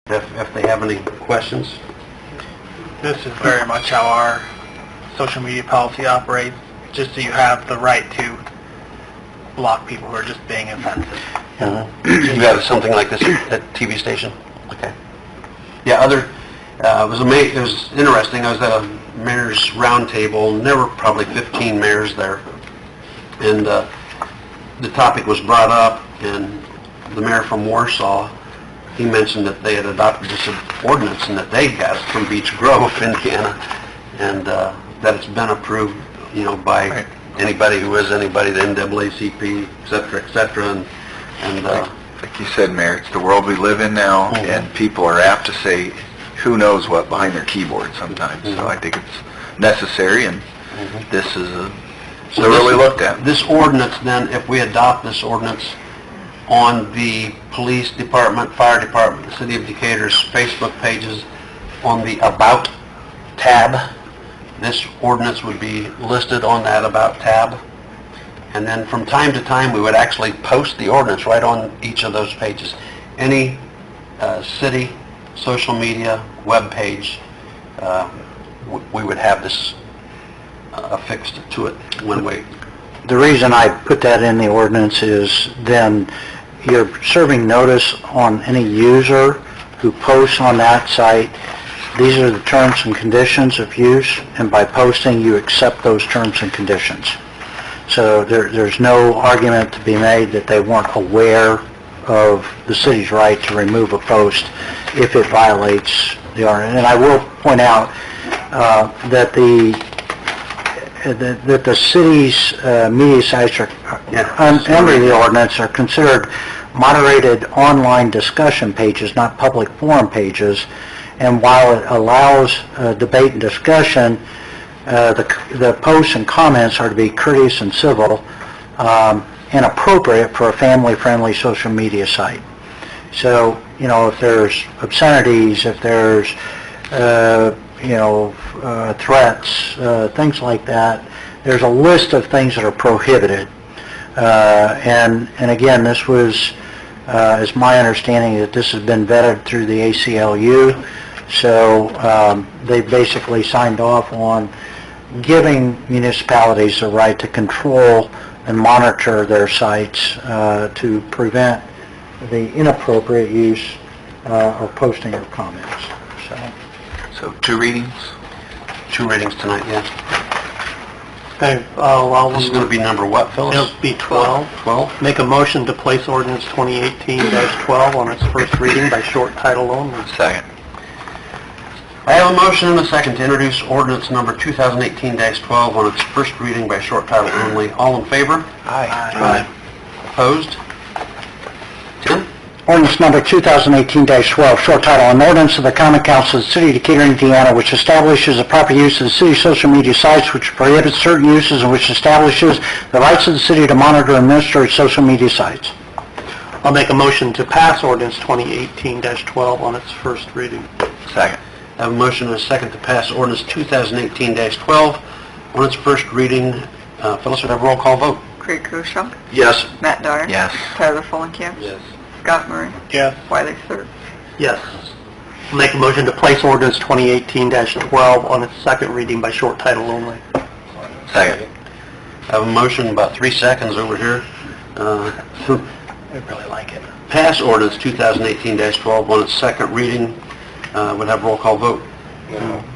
if they have any questions. This is very much how our social media policy operates, just so you have the right to block people who are just being offensive. You have something like this at TV station? Okay. Yeah, it was interesting. I was at a mayor's roundtable, and there were probably 15 mayors there. And the topic was brought up, and the mayor from Warsaw, he mentioned that they had adopted this ordinance and that they got it from Beech Grove, Indiana, and that it's been approved, by anybody who is anybody, the NAACP, et cetera, and Like you said, Mayor, it's the world we live in now, and people are apt to say, who knows what behind their keyboard sometimes. So I think it's necessary, and this is thoroughly looked at. This ordinance, then, if we adopt this ordinance on the police department, fire department, the city of Decatur's Facebook pages, on the About tab, this ordinance would be listed on that About tab. And then from time to time, we would actually post the ordinance right on each of those pages. Any city social media web page, we would have this affixed to it when we... The reason I put that in the ordinance is then you're serving notice on any user who posts on that site. These are the terms and conditions of use, and by posting, you accept those terms and conditions. So there's no argument to be made that they weren't aware of the city's right to remove a post if it violates the ordinance. And I will point out that the city's media sites are, under the ordinance, are considered moderated online discussion pages, not public forum pages. And while it allows debate and discussion, the posts and comments are to be courteous and civil and appropriate for a family-friendly social media site. So, if there's obscenities, if there's, threats, things like that, there's a list of things that are prohibited. And again, this was, is my understanding that this has been vetted through the ACLU. So they basically signed off on giving municipalities the right to control and monitor their sites to prevent the inappropriate use or posting of comments. So 2 readings? 2 readings tonight, yeah. Okay, This is going to be number what, Phyllis? It'll be 12. 12? Make a motion to place ordinance 2018-12 on its first reading by short title only. Second. I have a motion and a second to introduce ordinance number 2018-12 on its first reading by short title only. All in favor? Aye. Opposed? Tim? Ordinance number 2018-12, short title, an ordinance of the Common Council of the City of Decatur, Indiana, which establishes the proper use of the city's social media sites, which prohibits certain uses, and which establishes the rights of the city to monitor and administer its social media sites. I'll make a motion to pass ordinance 2018-12 on its first reading. Second. I have a motion and a second to pass ordinance 2018-12 on its first reading. Phyllis, would have a roll call vote? Craig Koshaw, Yes. Matt Dyer. Yes. Tyler Fulenkamp. Yes. Scott Murray. Yes. Wiley Sir. Yes. I'll make a motion to place ordinance 2018-12 on its second reading by short title only. Second. I have a motion, about 3 seconds over here. I really like it. Pass ordinance 2018-12 on its second reading. Would have roll call vote.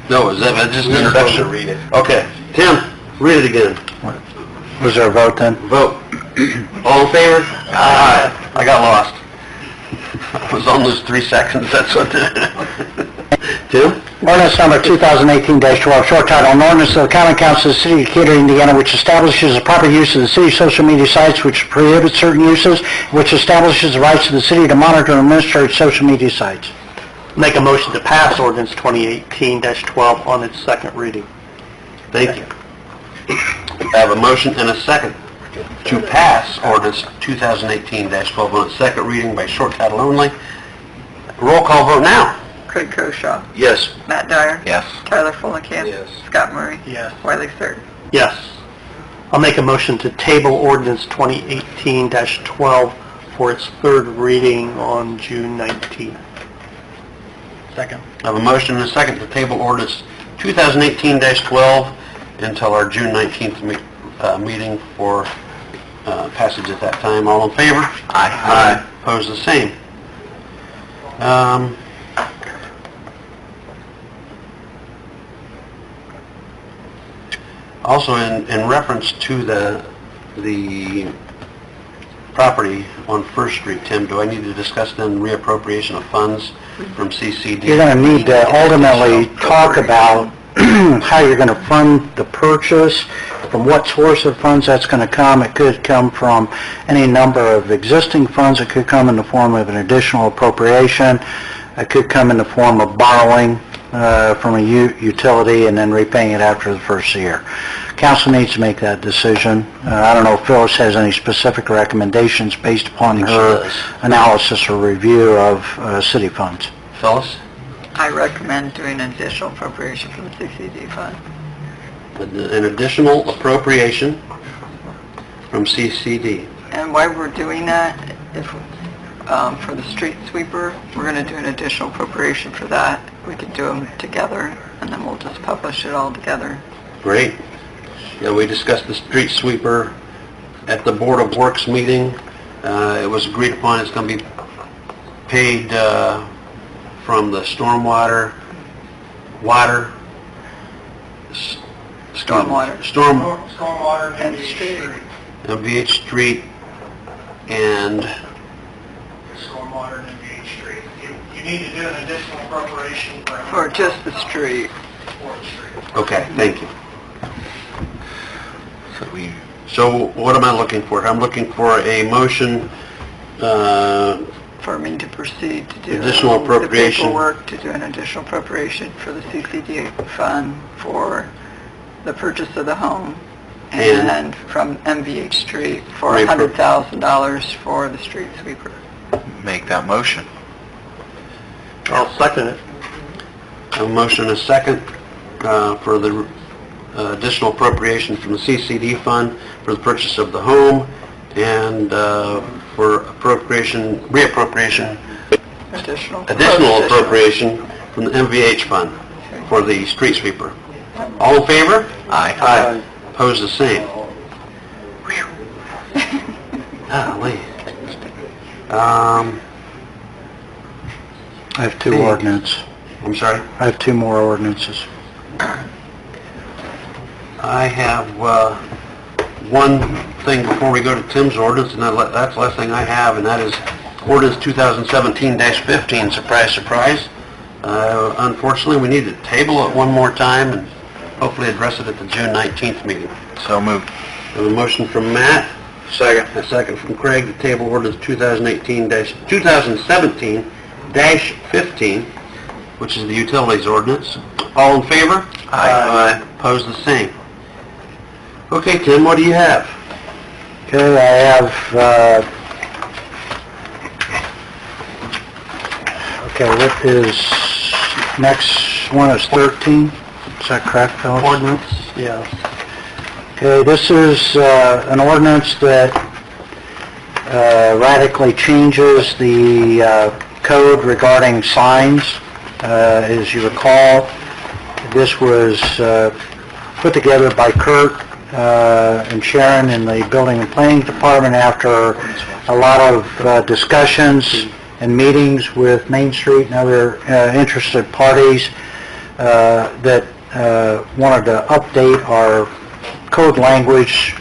No, is that just an introduction? Read it. Okay. Tim, read it again. Was there a vote then? Vote. All in favor? Aye. I got lost. I was on those 3 seconds, that's what Tim? Ordinance number 2018-12, short title, an ordinance of the Common Council of the City of Decatur, Indiana, which establishes the proper use of the city's social media sites, which prohibits certain uses, which establishes the rights of the city to monitor and administer its social media sites. Make a motion to pass ordinance 2018-12 on its second reading. Thank you. I have a motion and a second to pass ordinance 2018-12 on its second reading by short title only. Roll call vote now. Craig Koshaw. Yes. Matt Dyer. Yes. Tyler Fulenkamp. Yes. Scott Murray. Yes. Wiley Sir. Yes. I'll make a motion to table ordinance 2018-12 for its third reading on June 19th. Second. I have a motion and a second to table ordinance 2018-12 until our June 19th meeting for passage at that time. All in favor? Aye. Opposed, the same. Also, in reference to the property on First Street, Tim, do I need to discuss then reappropriation of funds from CCD? You're going to need to ultimately talk about how you're going to fund the purchase, from what source of funds that's going to come. It could come from any number of existing funds. It could come in the form of an additional appropriation. It could come in the form of borrowing from a utility and then repaying it after the first year. Council needs to make that decision. I don't know if Phyllis has any specific recommendations based upon her analysis or review of city funds. Phyllis? I recommend doing an additional appropriation from the CCD fund. An additional appropriation from CCD. And why we're doing that, if, for the street sweeper, we're going to do an additional appropriation for that. We can do them together, and then we'll just publish it all together. Great. Yeah, we discussed the street sweeper at the Board of Works meeting. It was agreed upon it's going to be paid from the stormwater, Stormwater. Stormwater And street. MVH Street, and Stormwater and MVH Street. You need to do an additional appropriation For just the street. for the street. okay, thank you. So So what am I looking for? I'm looking for a motion, For me to proceed to do Additional appropriation. the paperwork to do an additional appropriation for the CCD fund for the purchase of the home, And- and from MVH Street for Repro- $100,000 for the street sweeper. make that motion. I'll second it. a motion and a second for the additional appropriation from the CCD fund for the purchase of the home and for reappropriation, Additional appropriation from the MVH fund for the street sweeper. All in favor? Aye. Opposed, the same. Whew. Golly. I have two ordinance. I'm sorry? I have two more ordinances. I have one thing before we go to Tim's ordinance, and that's the last thing I have, and that is ordinance 2017-15, surprise, surprise. Unfortunately, we need to table it one more time and hopefully address it at the June 19th meeting. So moved. I have a motion from Matt. Second. A second from Craig to table ordinance 2017-15, which is the utilities ordinance. All in favor? Aye. Opposed, the same. Okay, Tim, what do you have? Okay, I have, okay, what is, next one is 13, is that correct, Phyllis? Ordinance, yeah. Okay, this is an ordinance that radically changes the code regarding signs. As you recall, this was put together by Kurt and Sharon in the Building and Planning Department, after a lot of discussions and meetings with Main Street and other interested parties, that wanted to update our code language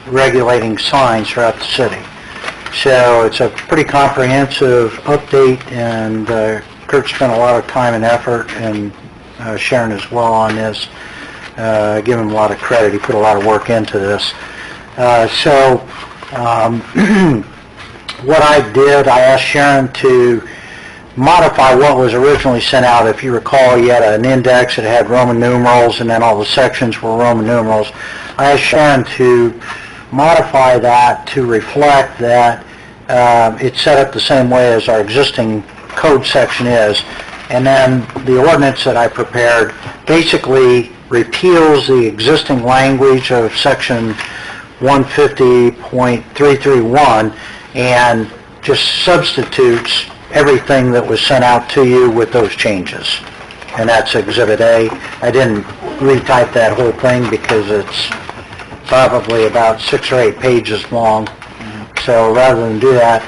regulating signs throughout the city. So it's a pretty comprehensive update, and Kurt spent a lot of time and effort, and Sharon as well on this. Give him a lot of credit. He put a lot of work into this. What I did, I asked Sharon to modify what was originally sent out. If you recall, you had an index that had Roman numerals, and then all the sections were Roman numerals. I asked Sharon to modify that to reflect that it's set up the same way as our existing code section is, and then the ordinance that I prepared basically repeals the existing language of section 150.331 and just substitutes everything that was sent out to you with those changes. And that's Exhibit A. I didn't retype that whole thing because it's probably about 6 or 8 pages long. So rather than do that,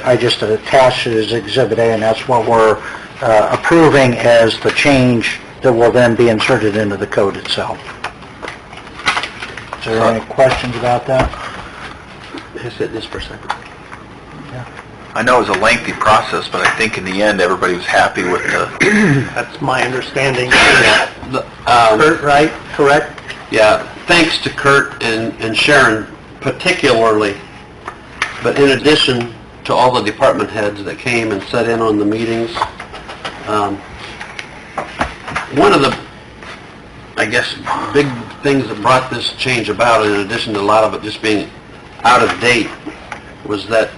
I just attached it as Exhibit A, and that's what we're approving as the change that will then be inserted into the code itself. Is there any questions about that? Just hit this for a second. I know it was a lengthy process, but I think in the end, everybody was happy with the... That's my understanding. Kurt, right? Correct? Yeah, thanks to Kurt and Sharon particularly, but in addition to all the department heads that came and sat in on the meetings. One of the, I guess, big things that brought this change about, in addition to a lot of it just being out of date, was that,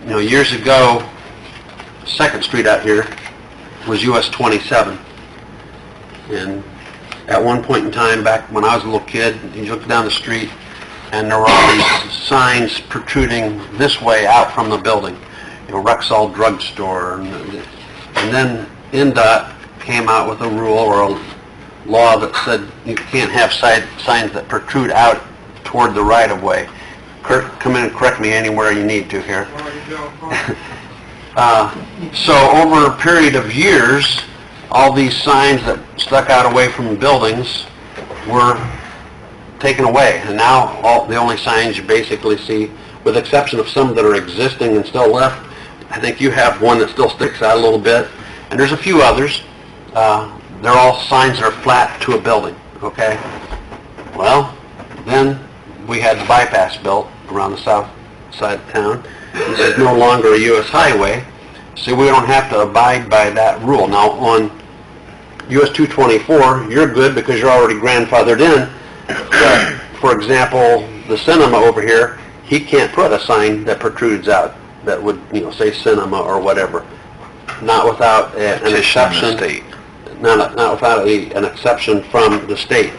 you know, years ago, 2nd Street out here was US 27. And at one point in time, back when I was a little kid, you looked down the street, and there were all these signs protruding this way out from the building. You know, Rexall Drugstore. And then NDOT came out with a rule or a law that said you can't have signs that protrude out toward the right-of-way. Kurt, come in and correct me anywhere you need to here. So over a period of years, all these signs that stuck out away from buildings were taken away, and now the only signs you basically see, with the exception of some that are existing and still left, I think you have one that still sticks out a little bit, and there's a few others. They're all signs that are flat to a building, okay? Well, then we had the bypass built around the south side of town. This is no longer a U.S. highway, so we don't have to abide by that rule. Now, on US 224, you're good because you're already grandfathered in. But, for example, the cinema over here, he can't put a sign that protrudes out that would, you know, say cinema or whatever. Not without an exception. Not without an exception from the state.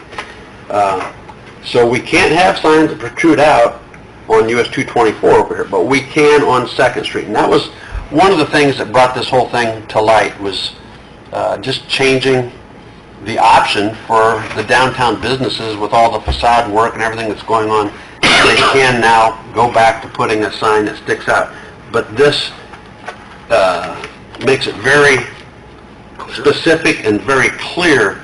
So we can't have signs that protrude out on US 224 over here, but we can on 2nd Street. And that was one of the things that brought this whole thing to light, was just changing the option for the downtown businesses with all the facade work and everything that's going on. They can now go back to putting a sign that sticks out. But this makes it very specific and very clear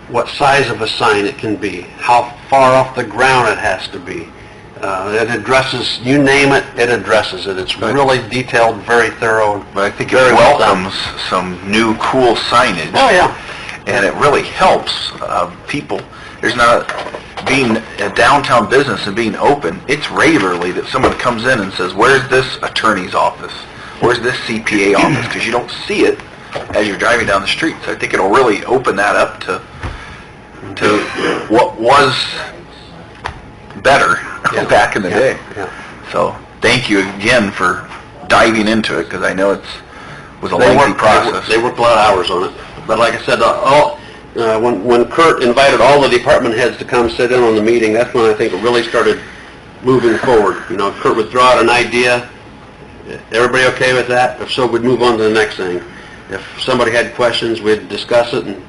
what size of a sign it can be, how far off the ground it has to be. It addresses, you name it, it addresses it. It's really detailed, very thorough. But I think it welcomes some new, cool signage. Oh, yeah. And it really helps people. There's not, being a downtown business and being open, it's rarely that someone comes in and says, where's this attorney's office? Where's this CPA office? Because you don't see it as you're driving down the street. So I think it'll really open that up to what was better back in the day. Yeah. So thank you again for diving into it, because I know it was a lengthy process. They worked a lot of hours on it. But like I said, when Kurt invited all the department heads to come sit in on the meeting, that's when I think it really started moving forward. You know, Kurt would throw out an idea. Everybody okay with that? If so, we'd move on to the next thing. If somebody had questions, we'd discuss it and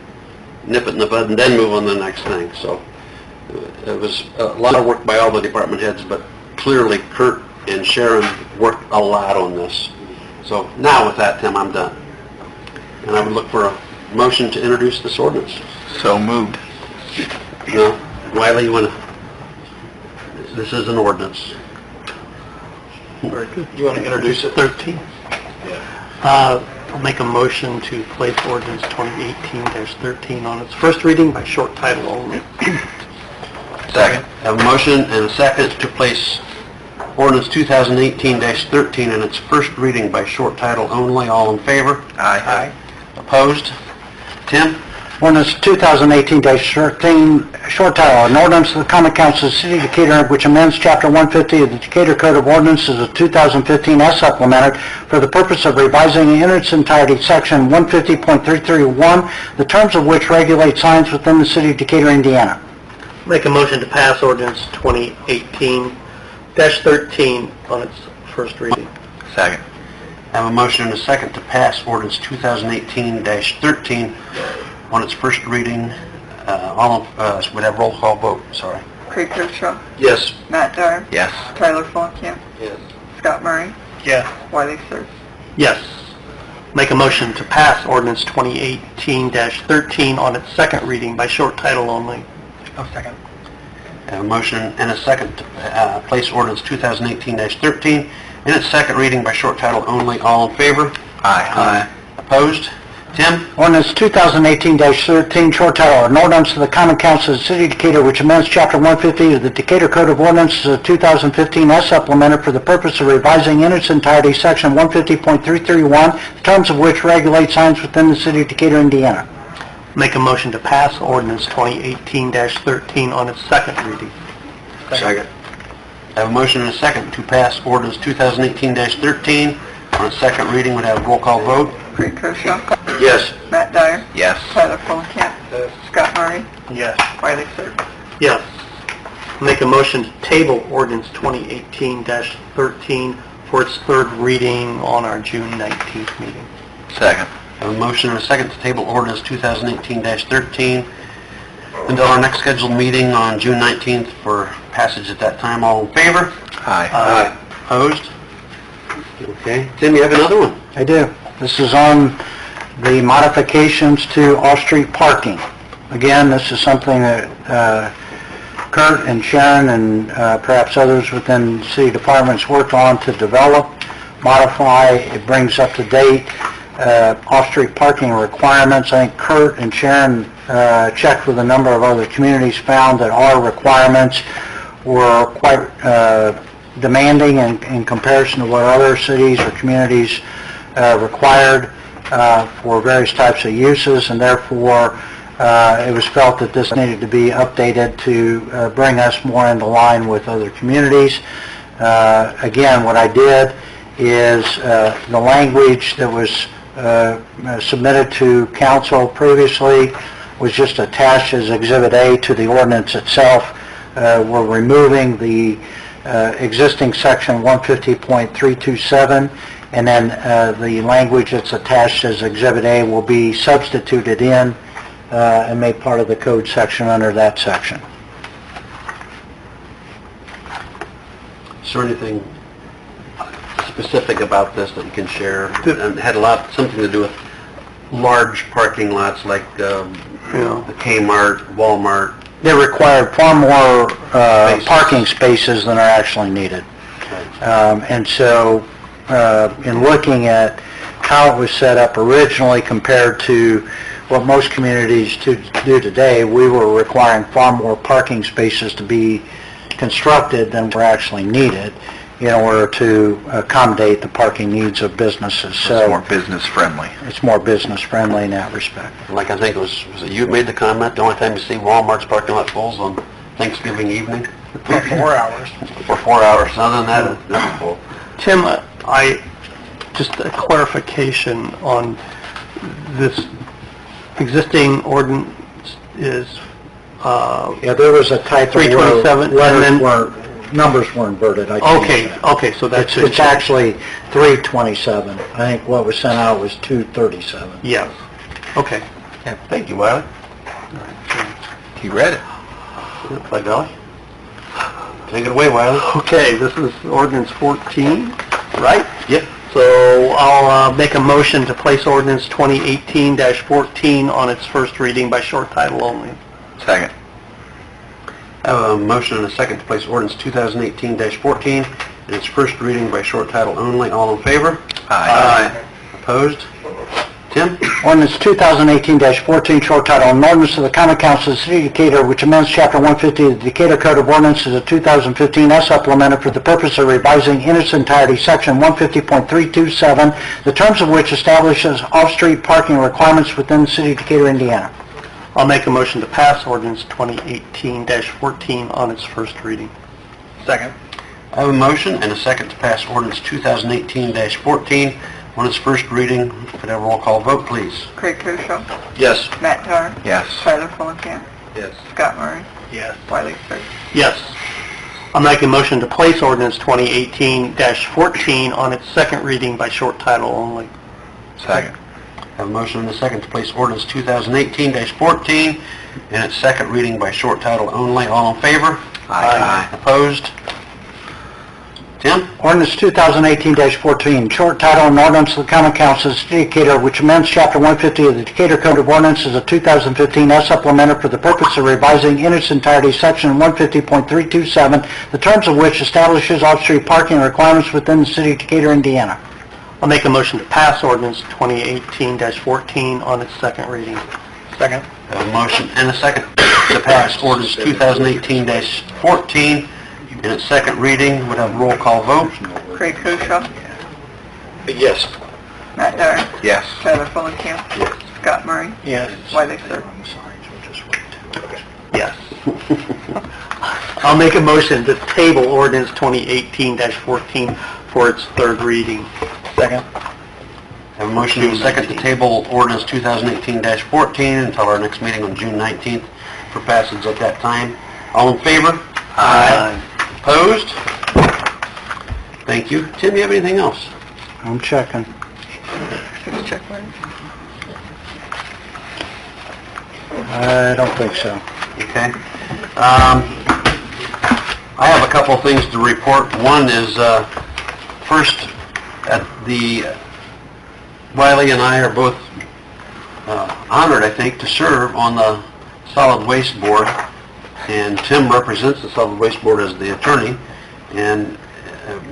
nip it in the bud and then move on to the next thing. So It was a lot of work by all the department heads, but clearly Kurt and Sharon worked a lot on this. So now with that, Tim, I'm done. And I would look for a motion to introduce this ordinance. So moved. No, Wiley, you want to, this is an ordinance. Very good. You want to introduce it? 13. I'll make a motion to place ordinance 2018-13 on its first reading by short title only. Second. Have a motion and a second to place ordinance 2018-13 in its first reading by short title only. All in favor? Aye. Opposed? Tim? Ordinance 2018-13, short title, an ordinance of the Common Council of the City of Decatur which amends Chapter 150 of the Decatur Code of Ordinances of 2015 as supplemented for the purpose of revising in its entirety Section 150.331, the terms of which regulate signs within the City of Decatur, Indiana. Make a motion to pass ordinance 2018-13 on its first reading. Second. Have a motion and a second to pass ordinance 2018-13 on its first reading. Would have roll call vote, sorry. Craig Koshaw, Yes. Matt Dyer, Yes. Tyler Fulenkamp, Yes. Scott Murray, Yes. Wiley Sir. Yes. Make a motion to pass ordinance 2018-13 on its second reading by short title only. Second. Have a motion and a second to place ordinance 2018-13 in its second reading by short title only. All in favor? Aye. Opposed? Tim? Ordinance 2018-13, short title, an ordinance of the Common Council of the City of Decatur which amends Chapter 150 of the Decatur Code of Ordinances of 2015 as supplemented for the purpose of revising in its entirety Section 150.331, the terms of which regulate signs within the City of Decatur, Indiana. Make a motion to pass ordinance 2018-13 on its second reading. Second. Have a motion and a second to pass ordinance 2018-13 on its second reading. Would have a roll call vote. Craig Koshaw, Yes. Matt Dyer, Yes. Tyler Fulenkamp, Scott Murray, Yes. Wiley Sir. Yes. Make a motion to table ordinance 2018-13 for its third reading on our June 19th meeting. Second. Have a motion and a second to table ordinance 2018-13 until our next scheduled meeting on June 19th for passage at that time. All in favor? Aye. Opposed? Okay. Tim, you have another one? I do. This is on the modifications to off-street parking. Again, this is something that Kurt and Sharon and perhaps others within city departments worked on to develop, modify. It brings up to date off-street parking requirements. I think Kurt and Sharon checked with a number of other communities, found that our requirements were quite demanding in comparison to what other cities or communities required for various types of uses, and therefore it was felt that this needed to be updated to bring us more into line with other communities. Again, what I did is the language that was submitted to council previously was just attached as Exhibit A to the ordinance itself. We're removing the existing Section 150.327, and then the language that's attached as Exhibit A will be substituted in and made part of the code section under that section. Is there anything specific about this that you can share? And it had something to do with large parking lots like the Kmart, Walmart. They required far more parking spaces than are actually needed. And so in looking at how it was set up originally compared to what most communities do today, we were requiring far more parking spaces to be constructed than were actually needed in order to accommodate the parking needs of businesses. So it's more business friendly. It's more business friendly in that respect. Like I think it was it you made the comment, the only time you see Walmart's parking lot full is on Thanksgiving evening? For 4 hours. For 4 hours. Other than that, it's never full. Tim, just a clarification on this existing ordinance is, Yeah, there was a typo. 327, and then- Numbers were inverted. I changed that. okay, so that's... It's actually 327. I think what was sent out was 237. Yes, okay. Yeah, thank you, Wiley. He read it. By golly. Take it away, Wiley. Okay, this is ordinance 14, right? Yep. So I'll make a motion to place ordinance 2018-14 on its first reading by short title only. Second. I have a motion and a second to place ordinance 2018-14 in its first reading by short title only. All in favor? Aye. Opposed? Tim? Ordinance 2018-14, short title, an ordinance of the Common Council of the City of Decatur, which amends Chapter 150 of the Decatur Code of Ordinances of 2015 as supplemented for the purpose of revising in its entirety Section 150.327, the terms of which establishes off-street parking requirements within the City of Decatur, Indiana. I'll make a motion to pass ordinance 2018-14 on its first reading. Second. I have a motion and a second to pass ordinance 2018-14 on its first reading. Could I have a roll call vote, please? Craig Koshaw, Yes. Matt Dyer, Yes. Tyler Fulenkamp, Yes. Scott Murray, Yes. Wiley Sir. Yes. I'll make a motion to place ordinance 2018-14 on its second reading by short title only. Second. I have a motion and a second to place ordinance 2018-14 in its second reading by short title only. All in favor? Aye. Opposed? Tim? Ordinance 2018-14, short title, an ordinance of the Common Council of the City of Decatur, which amends Chapter 150 of the Decatur Code of Ordinances of 2015 as supplemented for the purpose of revising in its entirety Section 150.327, the terms of which establishes off-street parking requirements within the City of Decatur, Indiana. I'll make a motion to pass ordinance 2018-14 on its second reading. Second. I have a motion and a second to pass ordinance 2018-14 in its second reading. Would have a roll call vote? Craig Koshaw, Yes. Matt Dyer, Yes. Tyler Fulenkamp, Scott Murray, Yes. Wiley Sir. Yes. I'll make a motion to table ordinance 2018-14 for its third reading. Second. I have a motion and a second to table ordinance 2018-14 until our next meeting on June 19th for passage at that time. All in favor? Aye. Opposed? Thank you. Tim, you have anything else? I'm checking. Please check one. I don't think so. Okay. I have a couple of things to report. One is, first, at the, Wiley and I are both honored, I think, to serve on the Solid Waste Board, and Tim represents the Solid Waste Board as the attorney, and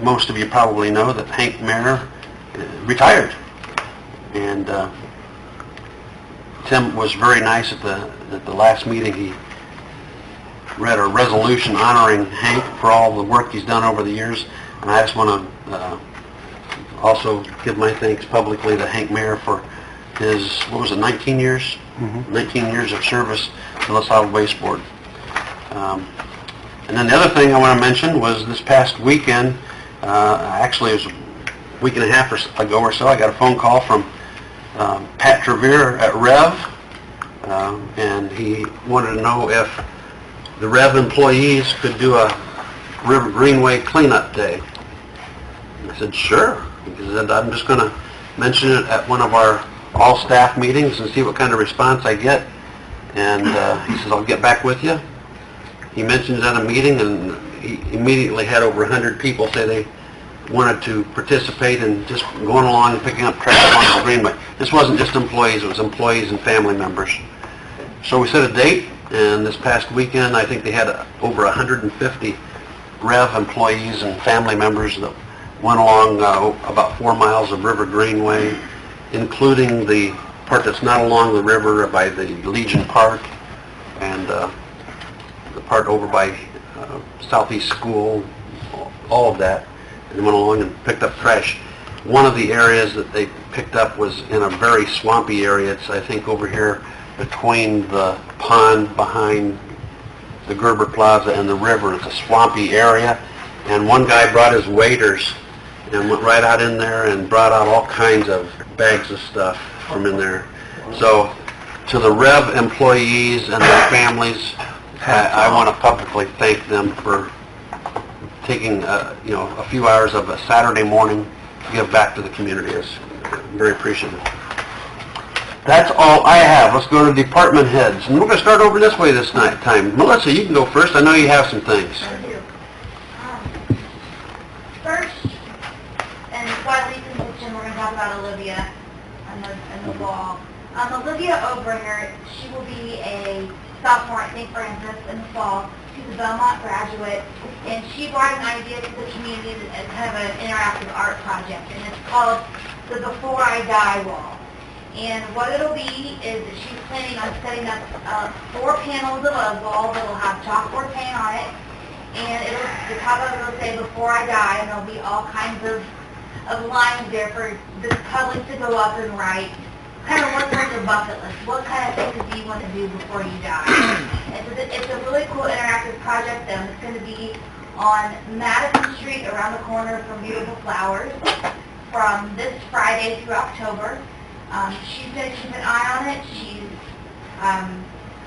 most of you probably know that Hank Mayer retired, and Tim was very nice at the last meeting. He read a resolution honoring Hank for all the work he's done over the years, and I just want to also give my thanks publicly to Hank Mayer for his, 19 years? 19 years of service to the Solid Waste Board. And then the other thing I want to mention was this past weekend, actually it was a week and a half ago or so, I got a phone call from Pat Trevere at Rev, and he wanted to know if the Rev employees could do a River Greenway cleanup day. And I said, sure. He said, I'm just going to mention it at one of our all-staff meetings and see what kind of response I get. And he says, I'll get back with you. He mentions at a meeting, and he immediately had over 100 people say they wanted to participate in just going along and picking up trash on the Greenway. This wasn't just employees, it was employees and family members. So we set a date, and this past weekend, I think they had over 150 Rev employees and family members that went along about 4 miles of River Greenway, including the part that's not along the river by the Legion Park, and the part over by Southeast School, all of that, and went along and picked up trash. One of the areas that they picked up was in a very swampy area. It's, I think, over here between the pond behind the Gerber Plaza and the river. It's a swampy area, and one guy brought his waders and went right out in there and brought out all kinds of bags of stuff from in there. So, to the Rev employees and their families, I want to publicly thank them for taking, a few hours of a Saturday morning to give back to the community. It's very appreciative. That's all I have. Let's go to department heads. And we're going to start over this way this time. Melissa, you can go first. I know you have some things. talk about Olivia and the wall. Olivia Obringer, she will be a sophomore at St. Francis in the fall. She's a Belmont graduate, and she brought an idea to the community as kind of an interactive art project, and it's called the Before I Die wall. And what it'll be is that she's planning on setting up 4 panels of a wall that will have chalkboard paint on it, and the top of it will say "Before I Die," and there'll be all kinds of lines there for the public to go up and write. Kind of what's on your bucket list? What kind of things do you want to do before you die? It's a really cool interactive project. It's going to be on Madison Street around the corner from Beautiful Flowers from this Friday through October. She's going to keep an eye on it. She's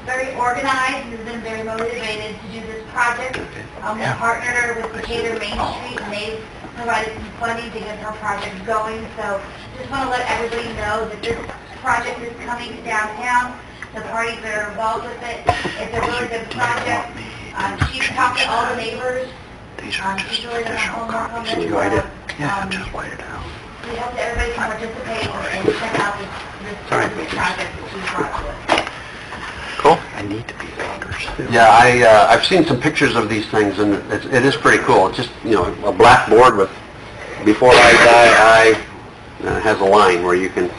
very organized and has been very motivated to do this project. We partnered her with Decatur Main Street, and they've provided some funding to get her project going. So just want to let everybody know that this project is coming to downtown. The parties that are involved with it. It's a really good project. She's talked to all the neighbors. She's really done her homework on this. Can you write it? Yeah, just write it out. We hope that everybody can participate and check out this project that she's brought to us. Cool. I need to be bankers. Yeah, I've seen some pictures of these things, and it is pretty cool. It's just, a blackboard with "Before I Die, and it has a line where you can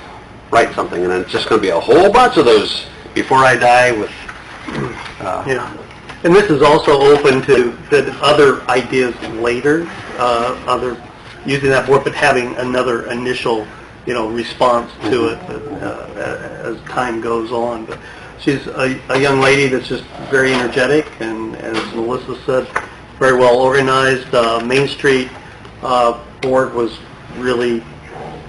write something, and then it's just going to be a whole bunch of those "Before I Die" with... Yeah. And this is also open to the other ideas later, using that board, but having another initial, response to it as time goes on. But she's a young lady that's just very energetic, and as Melissa said, very well organized. Main Street board was really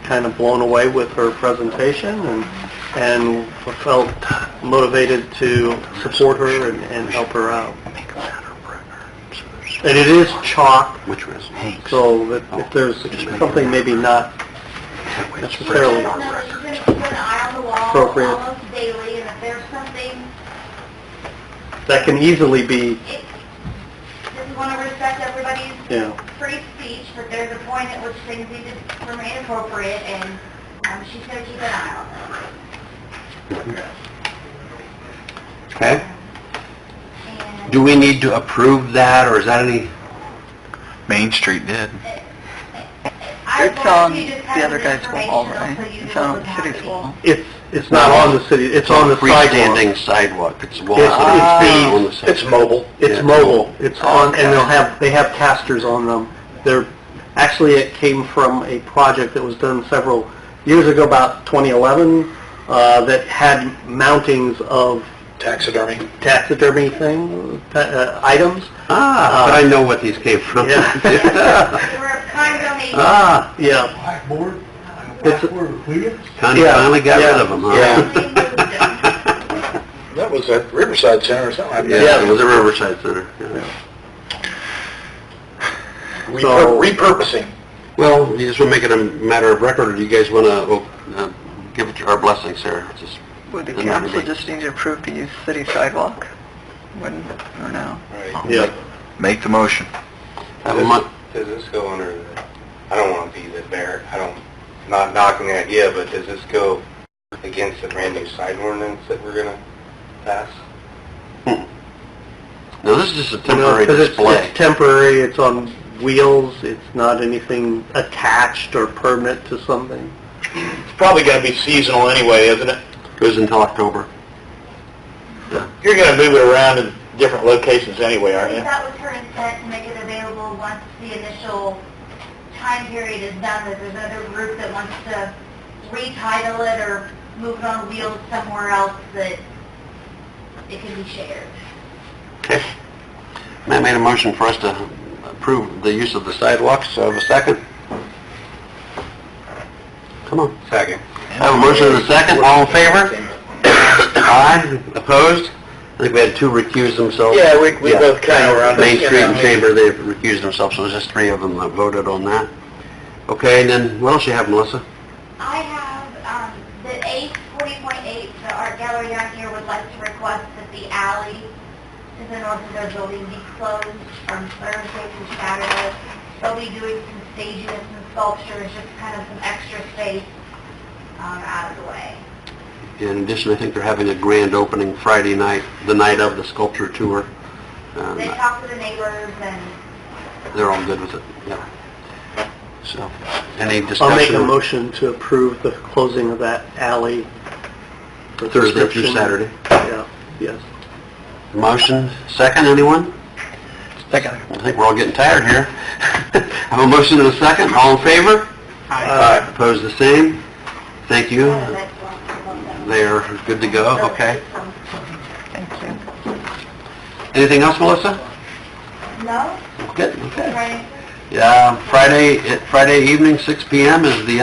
kind of blown away with her presentation, and felt motivated to support her and help her out. And it is chalk, so that if there's something maybe not necessarily She's going to keep an eye on the wall appropriate, almost daily, and if there's something, that can easily be, just want to respect everybody's free speech, but there's a point at which things need to remain appropriate, and she's going to keep an eye on them. Okay. And Do we need to approve that, or is that any... Main Street did. It's on the other guy's wall, right? It's on the city's wall. it's not on the city, it's on the freestanding sidewalk. sidewalk. It's a wall. On the sidewalk. It's mobile. It's Yeah. mobile. It's on, and they have casters on them. Actually, it came from a project that was done several years ago, about 2011, that had mountings of taxidermy items. But I know what these came from. Yeah. they were a kind donation. Yeah. Blackboard? Finally got rid of them, huh? Yeah. That was at Riverside Center or something like that. Yeah, it was a Riverside Center. Yeah. Repurposing. Well, you just want to make it a matter of record, or do you guys want to give it our blessing, Sarah? Just Would the doesn't matter to council me. just need to approve to use city sidewalk? Wouldn't, or no? Yeah. Make the motion. Have a month. Does this go under the, I don't want to be the bear, not knocking the idea, but does this go against the brand new sign ordinance that we're going to pass? No, this is just a temporary 'Cause display. It's temporary, it's on wheels, it's not anything attached or permanent to something. It's probably going to be seasonal anyway, isn't it? Goes until October. You're going to move it around in different locations anyway, I aren't think you? that was her intent, to make it available once the initial time period is done, that there's another group that wants to retitle it or move it on wheels somewhere else, that it can be shared. Okay. Matt made a motion for us to approve the use of the sidewalks, so I have a second. Come on. Second. I have a motion and a second, all in favor? Aye, opposed? I think we had two recuse themselves. Yeah, we both kind of were on Main Street and Chamber, they recused themselves, so there's just three of them that voted on that. Okay, and then, what else you have, Melissa? I have, the 40.8, the art gallery down here would like to request that the alley to the north of their building be closed from Thursday through Saturday. They'll be doing some staging and some sculptures, just kind of some extra space out of the way. In addition, I think they're having a grand opening Friday night, the night of the sculpture tour. They talked to the neighbors and They're all good with it, yeah. So, any discussion? I'll make a motion to approve the closing of that alley. for Thursday through prescription. Saturday. Yeah, yes. Motion, second, anyone? Second. I think we're all getting tired here. Have a motion and a second, all in favor? Aye. Opposed, the same? Thank you. that's They are good to go, okay. Thank you. Anything else, Melissa? No? Good, okay. Right. Yeah, Friday evening, 6 p.m. is the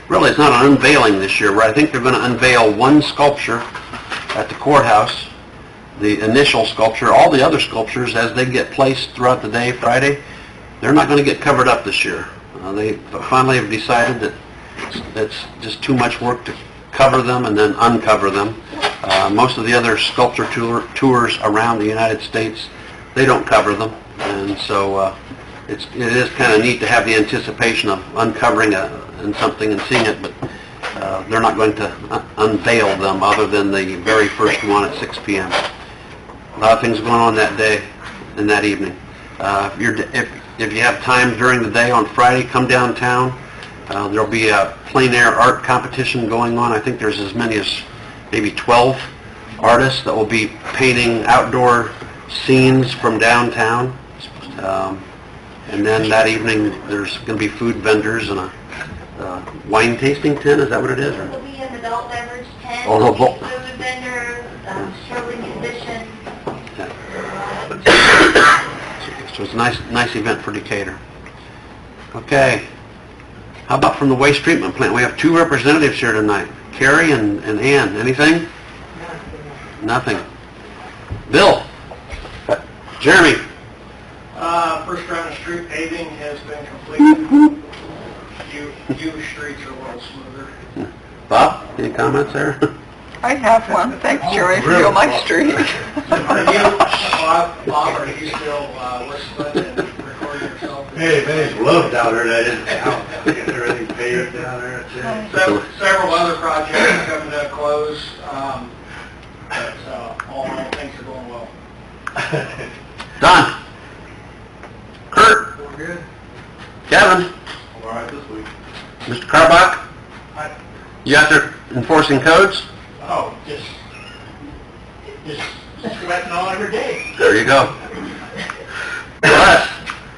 really, it's not an unveiling this year, but I think they're going to unveil one sculpture at the courthouse, the initial sculpture. All the other sculptures, as they get placed throughout the day, Friday, they're not going to get covered up this year. They finally have decided that it's just too much work to cover them and then uncover them. Most of the other sculpture tours around the United States, they don't cover them, and so it is kind of neat to have the anticipation of uncovering something and seeing it, but they're not going to unveil them other than the very first one at 6 p.m. A lot of things going on that day and that evening. If you have time during the day on Friday, come downtown. There'll be a plein air art competition going on. I think there's as many as maybe 12 artists that will be painting outdoor scenes from downtown. And then that evening, there's going to be food vendors and a wine tasting tent. Is that what it is? We'll be in the adult beverage tent, Oh, the we'll be food vendors, surely musicians. So it's a nice event for Decatur. Okay. How about from the waste treatment plant? We have two representatives here tonight, Carrie and Ann. Anything? Nothing. Bill? Jeremy? First round of street paving has been completed. Few streets are a little smoother. Bob? Any comments there? I have one. Thanks, Joey, for doing my street. Are you, Bob, are you still whistling and recording yourself? Hey, man, loved down there, that is out, getting everything paved down there, Several other projects coming to a close, but all in all, things are going well. Don? Kurt? We're good. Kevin? All right this week. Mr. Carbach? Hi. You out there enforcing codes? Oh, just sweating all every day. There you go. Russ?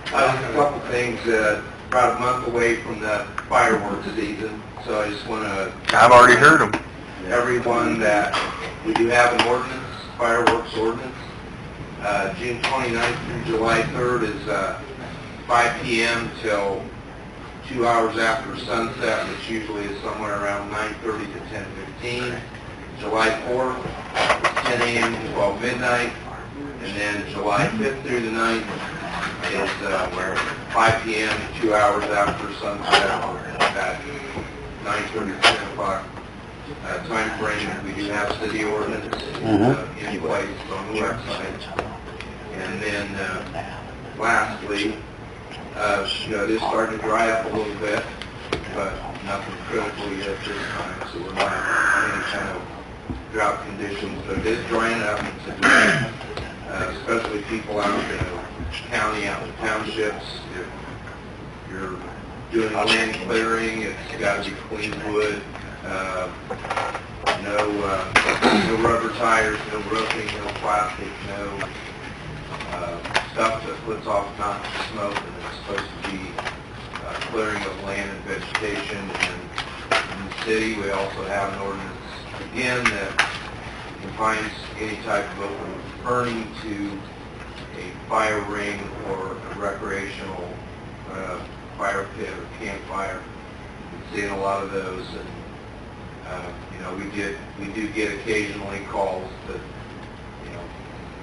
A couple things, about a month away from the fireworks season, so I just want to... I've already heard them. Everyone that we do have an ordinance, fireworks ordinance. June 29th through July 3rd is 5 p.m. till 2 hours after sunset, which usually is somewhere around 9:30 to 10:15. July 4th, 10 a.m. to 12 midnight, and then July 5th through the 9th is where 5 p.m. to 2 hours after sunset at 9:30 to 10 o'clock time frame. We do have city ordinance in place on the website. And then lastly, it is starting to dry up a little bit, but nothing critical yet this time, so we're not in any kind of drought conditions, but it is drying up, especially people out in the county, out in the townships. If you're doing land clearing, it's got to be clean wood, no rubber tires, no roofing, no plastic, no stuff that puts off not smoke, and it's supposed to be clearing of land and vegetation. And in the city, we also have an ordinance, again, that confines any type of open burning to a fire ring or a recreational fire pit or campfire. We've seen a lot of those, and we do get occasionally calls that,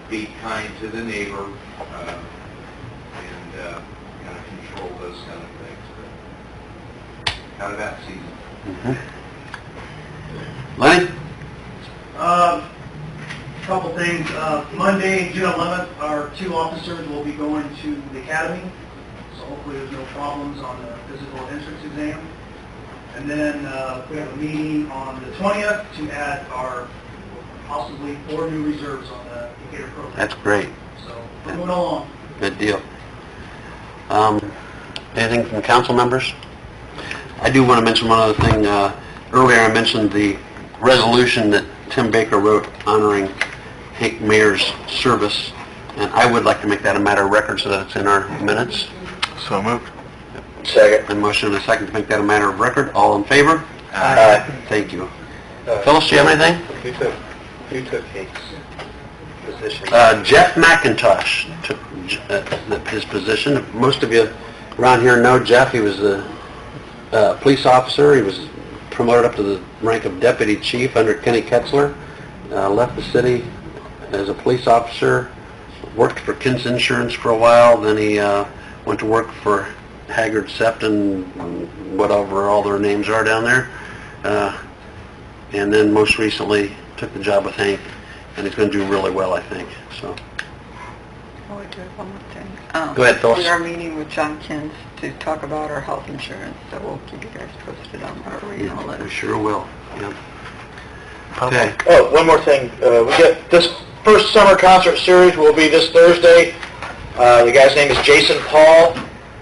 be kind to the neighbor, and kind of control those kind of things. But kind of that season. Lenny? Couple things. Monday, June 11th, our two officers will be going to the academy. So hopefully there's no problems on the physical entrance exam. And then we have a meeting on the 20th to add our possibly 4 new reserves on the Decatur program. That's great. So we're moving along. Good deal. Anything from council members? I do want to mention one other thing. Earlier I mentioned the resolution that Tim Baker wrote honoring Hank Mayer's service, and I would like to make that a matter of record so that it's in our minutes. So moved. Second. A motion and a second to make that a matter of record. All in favor? Aye. Thank you. Phyllis, do you have anything? Who took Hake's position? Jeff McIntosh took his position. Most of you around here know Jeff. He was a police officer. He was promoted up to the rank of deputy chief under Kenny Ketzler. Left the city as a police officer. Worked for Kins Insurance for a while. Then he went to work for Haggard, Sefton, whatever all their names are down there. And then most recently took the job with Hank, and he's going to do really well, I think. So. Oh, I do have one more thing. Go ahead, Phyllis. We are meeting with John Kins to talk about our health insurance, so we'll keep you guys posted on our email We list. sure will. Yep. Okay. Oh, one more thing. We get this first summer concert series will be this Thursday. The guy's name is Jason Paul.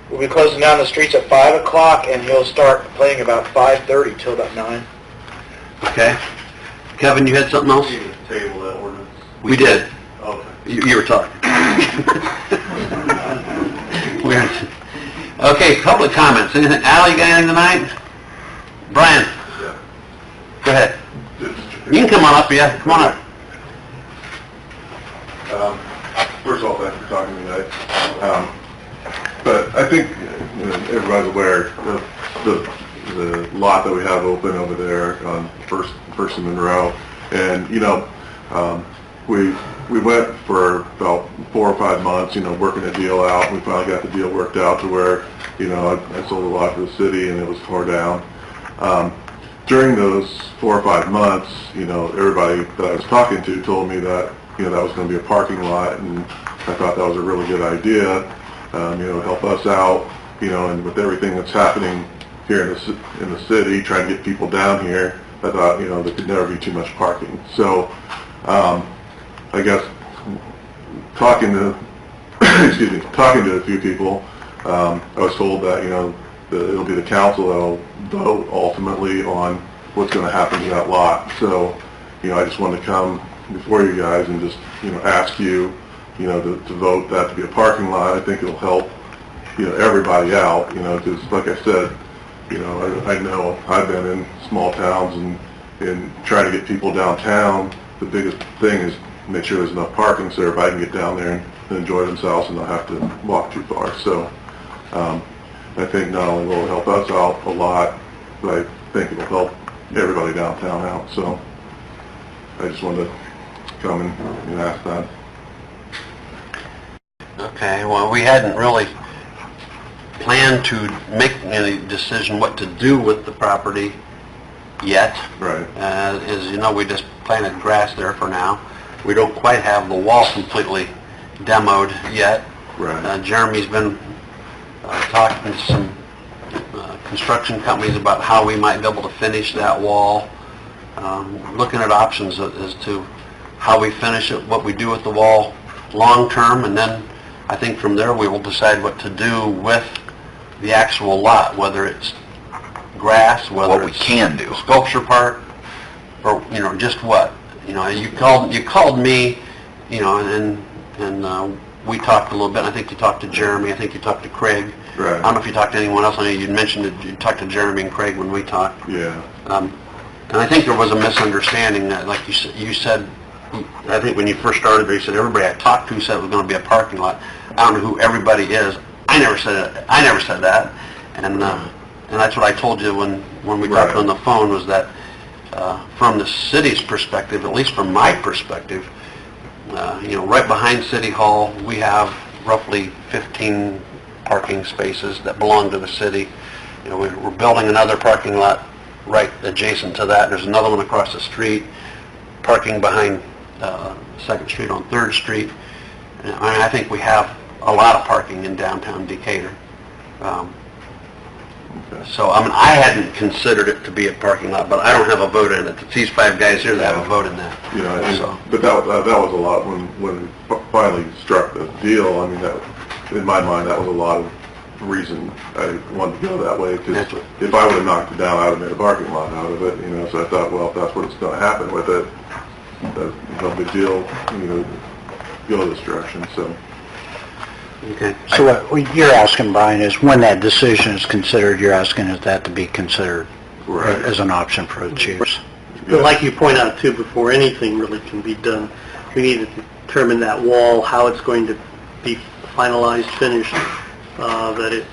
We'll be closing down the streets at 5 o'clock, and he'll start playing about 5:30 till about 9. Okay. Kevin, you had something else? Table that ordinance. We did. Okay. You were talking. Okay, public comments. Anything? Al, you got anything tonight? Brian? Yeah. Go ahead. You can come on up, yeah. Come on up. First of all, thanks for talking tonight. But I think everybody's aware of the lot that we have open over there on First and Monroe, and we went for about 4 or 5 months, working a deal out. We finally got the deal worked out to where I sold a lot to the city and it was tore down. During those 4 or 5 months, everybody that I was talking to told me that that was going to be a parking lot, and I thought that was a really good idea. Help us out, and with everything that's happening here in the city, trying to get people down here, I thought, there could never be too much parking. So, I guess, talking to a few people, I was told that, it'll be the council that'll vote ultimately on what's going to happen to that lot. So, I just wanted to come before you guys and just, ask you, to vote that to be a parking lot. I think it'll help, everybody out, because like I said, I know I've been in small towns and trying to get people downtown. The biggest thing is make sure there's enough parking so everybody can get down there and enjoy themselves and not have to walk too far. So I think not only will it help us out a lot, but I think it'll help everybody downtown out. So I just wanted to come and ask that. Okay, well, we hadn't really planned to make any decision what to do with the property yet. Right. As you know, we just planted grass there for now. We don't quite have the wall completely demoed yet. Right. Jeremy's been talking to some construction companies about how we might be able to finish that wall. Looking at options as to how we finish it, what we do with the wall long term, and then I think from there we will decide what to do with the actual lot, whether it's grass, whether What we it's can do. sculpture park, or just what. You called me, and we talked a little bit. I think you talked to Jeremy. I think you talked to Craig. Right. I don't know if you talked to anyone else. I know you mentioned that you talked to Jeremy and Craig when we talked. Yeah. And I think there was a misunderstanding that, like you said, I think when you first started there, you said everybody I talked to said it was going to be a parking lot. I don't know who everybody is. I never said it. I never said that. And that's what I told you when we talked on the phone, was that from the city's perspective, at least from my perspective, right behind City Hall, we have roughly 15 parking spaces that belong to the city. We're building another parking lot right adjacent to that. There's another one across the street, parking behind 2nd Street on 3rd Street. I think we have a lot of parking in downtown Decatur. So, I mean, I hadn't considered it to be a parking lot, but I don't have a vote in it. It's these 5 guys here that have a vote in that. You know, So- but that was a lot when we finally struck the deal. I mean, that, in my mind, that was a lot of reason I wanted to go that way, because That's what- if I would have knocked it down, I would have made a parking lot out of it, you know, so I thought, well, if that's what's going to happen with it, that's no big deal, you know, go this direction, so. Okay. So what you're asking, Brian, is when that decision is considered, you're asking is that to be considered Right. as an option for the chiefs? But like you point out too, before anything really can be done, we need to determine that wall, how it's going to be finalized, finished, that it's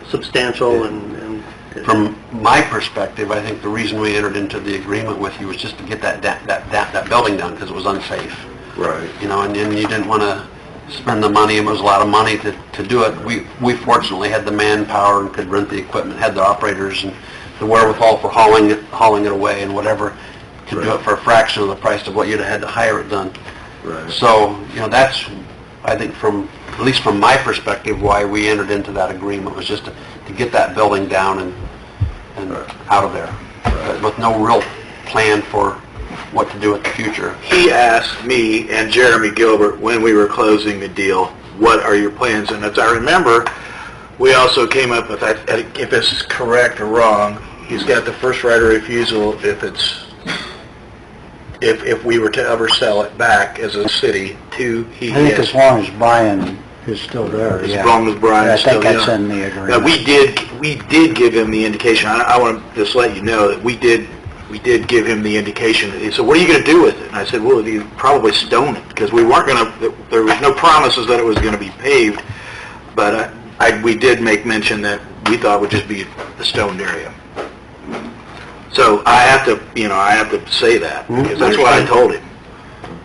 substantial and From my perspective, I think the reason we entered into the agreement with you was just to get that building down, because it was unsafe. Right. You know, and you didn't want to spend the money, and it was a lot of money to do it. We fortunately had the manpower and could rent the equipment, had the operators and the wherewithal for hauling it away and whatever, to do it for a fraction of the price of what you'd have had to hire it done. Right. So, you know, that's, I think at least from my perspective, why we entered into that agreement, was just to get that building down and out of there, but with no real plan for what to do in the future. He asked me and Jeremy Gilbert when we were closing the deal, what are your plans? And as I remember, we also came up with, if it's correct or wrong, he's got the first right of refusal if we were to ever sell it back as a city to I think as long as Brian is still there, yeah. As long as Brian's I think still, that's yeah. in the Now, agreement. we did give him the indication. I want to just let you know that we did give him the indication. He said, "What are you going to do with it?" And I said, "Well, you probably stone it, because we weren't going to. There was no promises that it was going to be paved, but we did make mention that we thought it would just be the stoned area." So I have to say that, because that's what I told him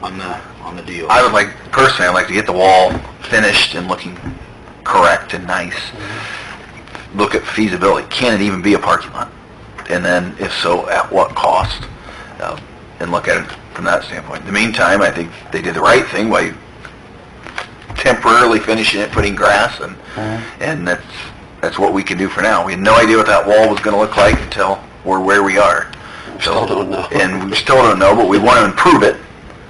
on the deal. I would like, personally, I'd like to get the wall finished and looking correct and nice. Look at feasibility. Can it even be a parking lot? And then, if so, at what cost? And look at it from that standpoint. In the meantime, I think they did the right thing by temporarily finishing it, putting grass, and that's what we can do for now. We had no idea what that wall was going to look like until we're where we are. Still don't know. And we still don't know, but we want to improve it,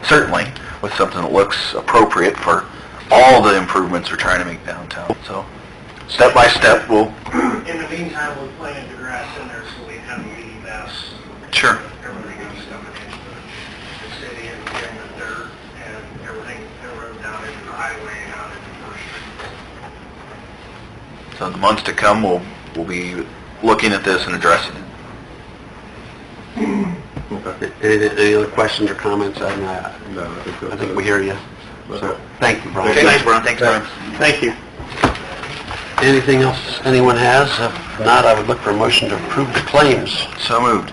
certainly, with something that looks appropriate for all the improvements we're trying to make downtown. So, step by step, we'll... In the meantime, we're planting the grass in there so we have a leading mess. Sure. Everything is coming into the city and getting the dirt and everything, everyone down into the highway and out into First Street. So in the months to come, we'll be looking at this and addressing it. Any other questions or comments? No, I think that's I think we hear you. So, thank you, Brian. Okay, thanks, Brian. Thanks, Brian. thank you. Anything else anyone has? If not, I would look for a motion to approve the claims. So moved.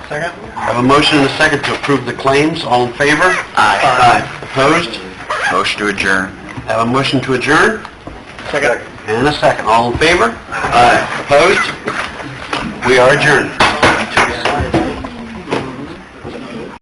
Second. I have a motion and a second to approve the claims. All in favor? Aye. Opposed? Motion to adjourn. I have a motion to adjourn. Second. And a second. All in favor? Opposed? We are adjourned.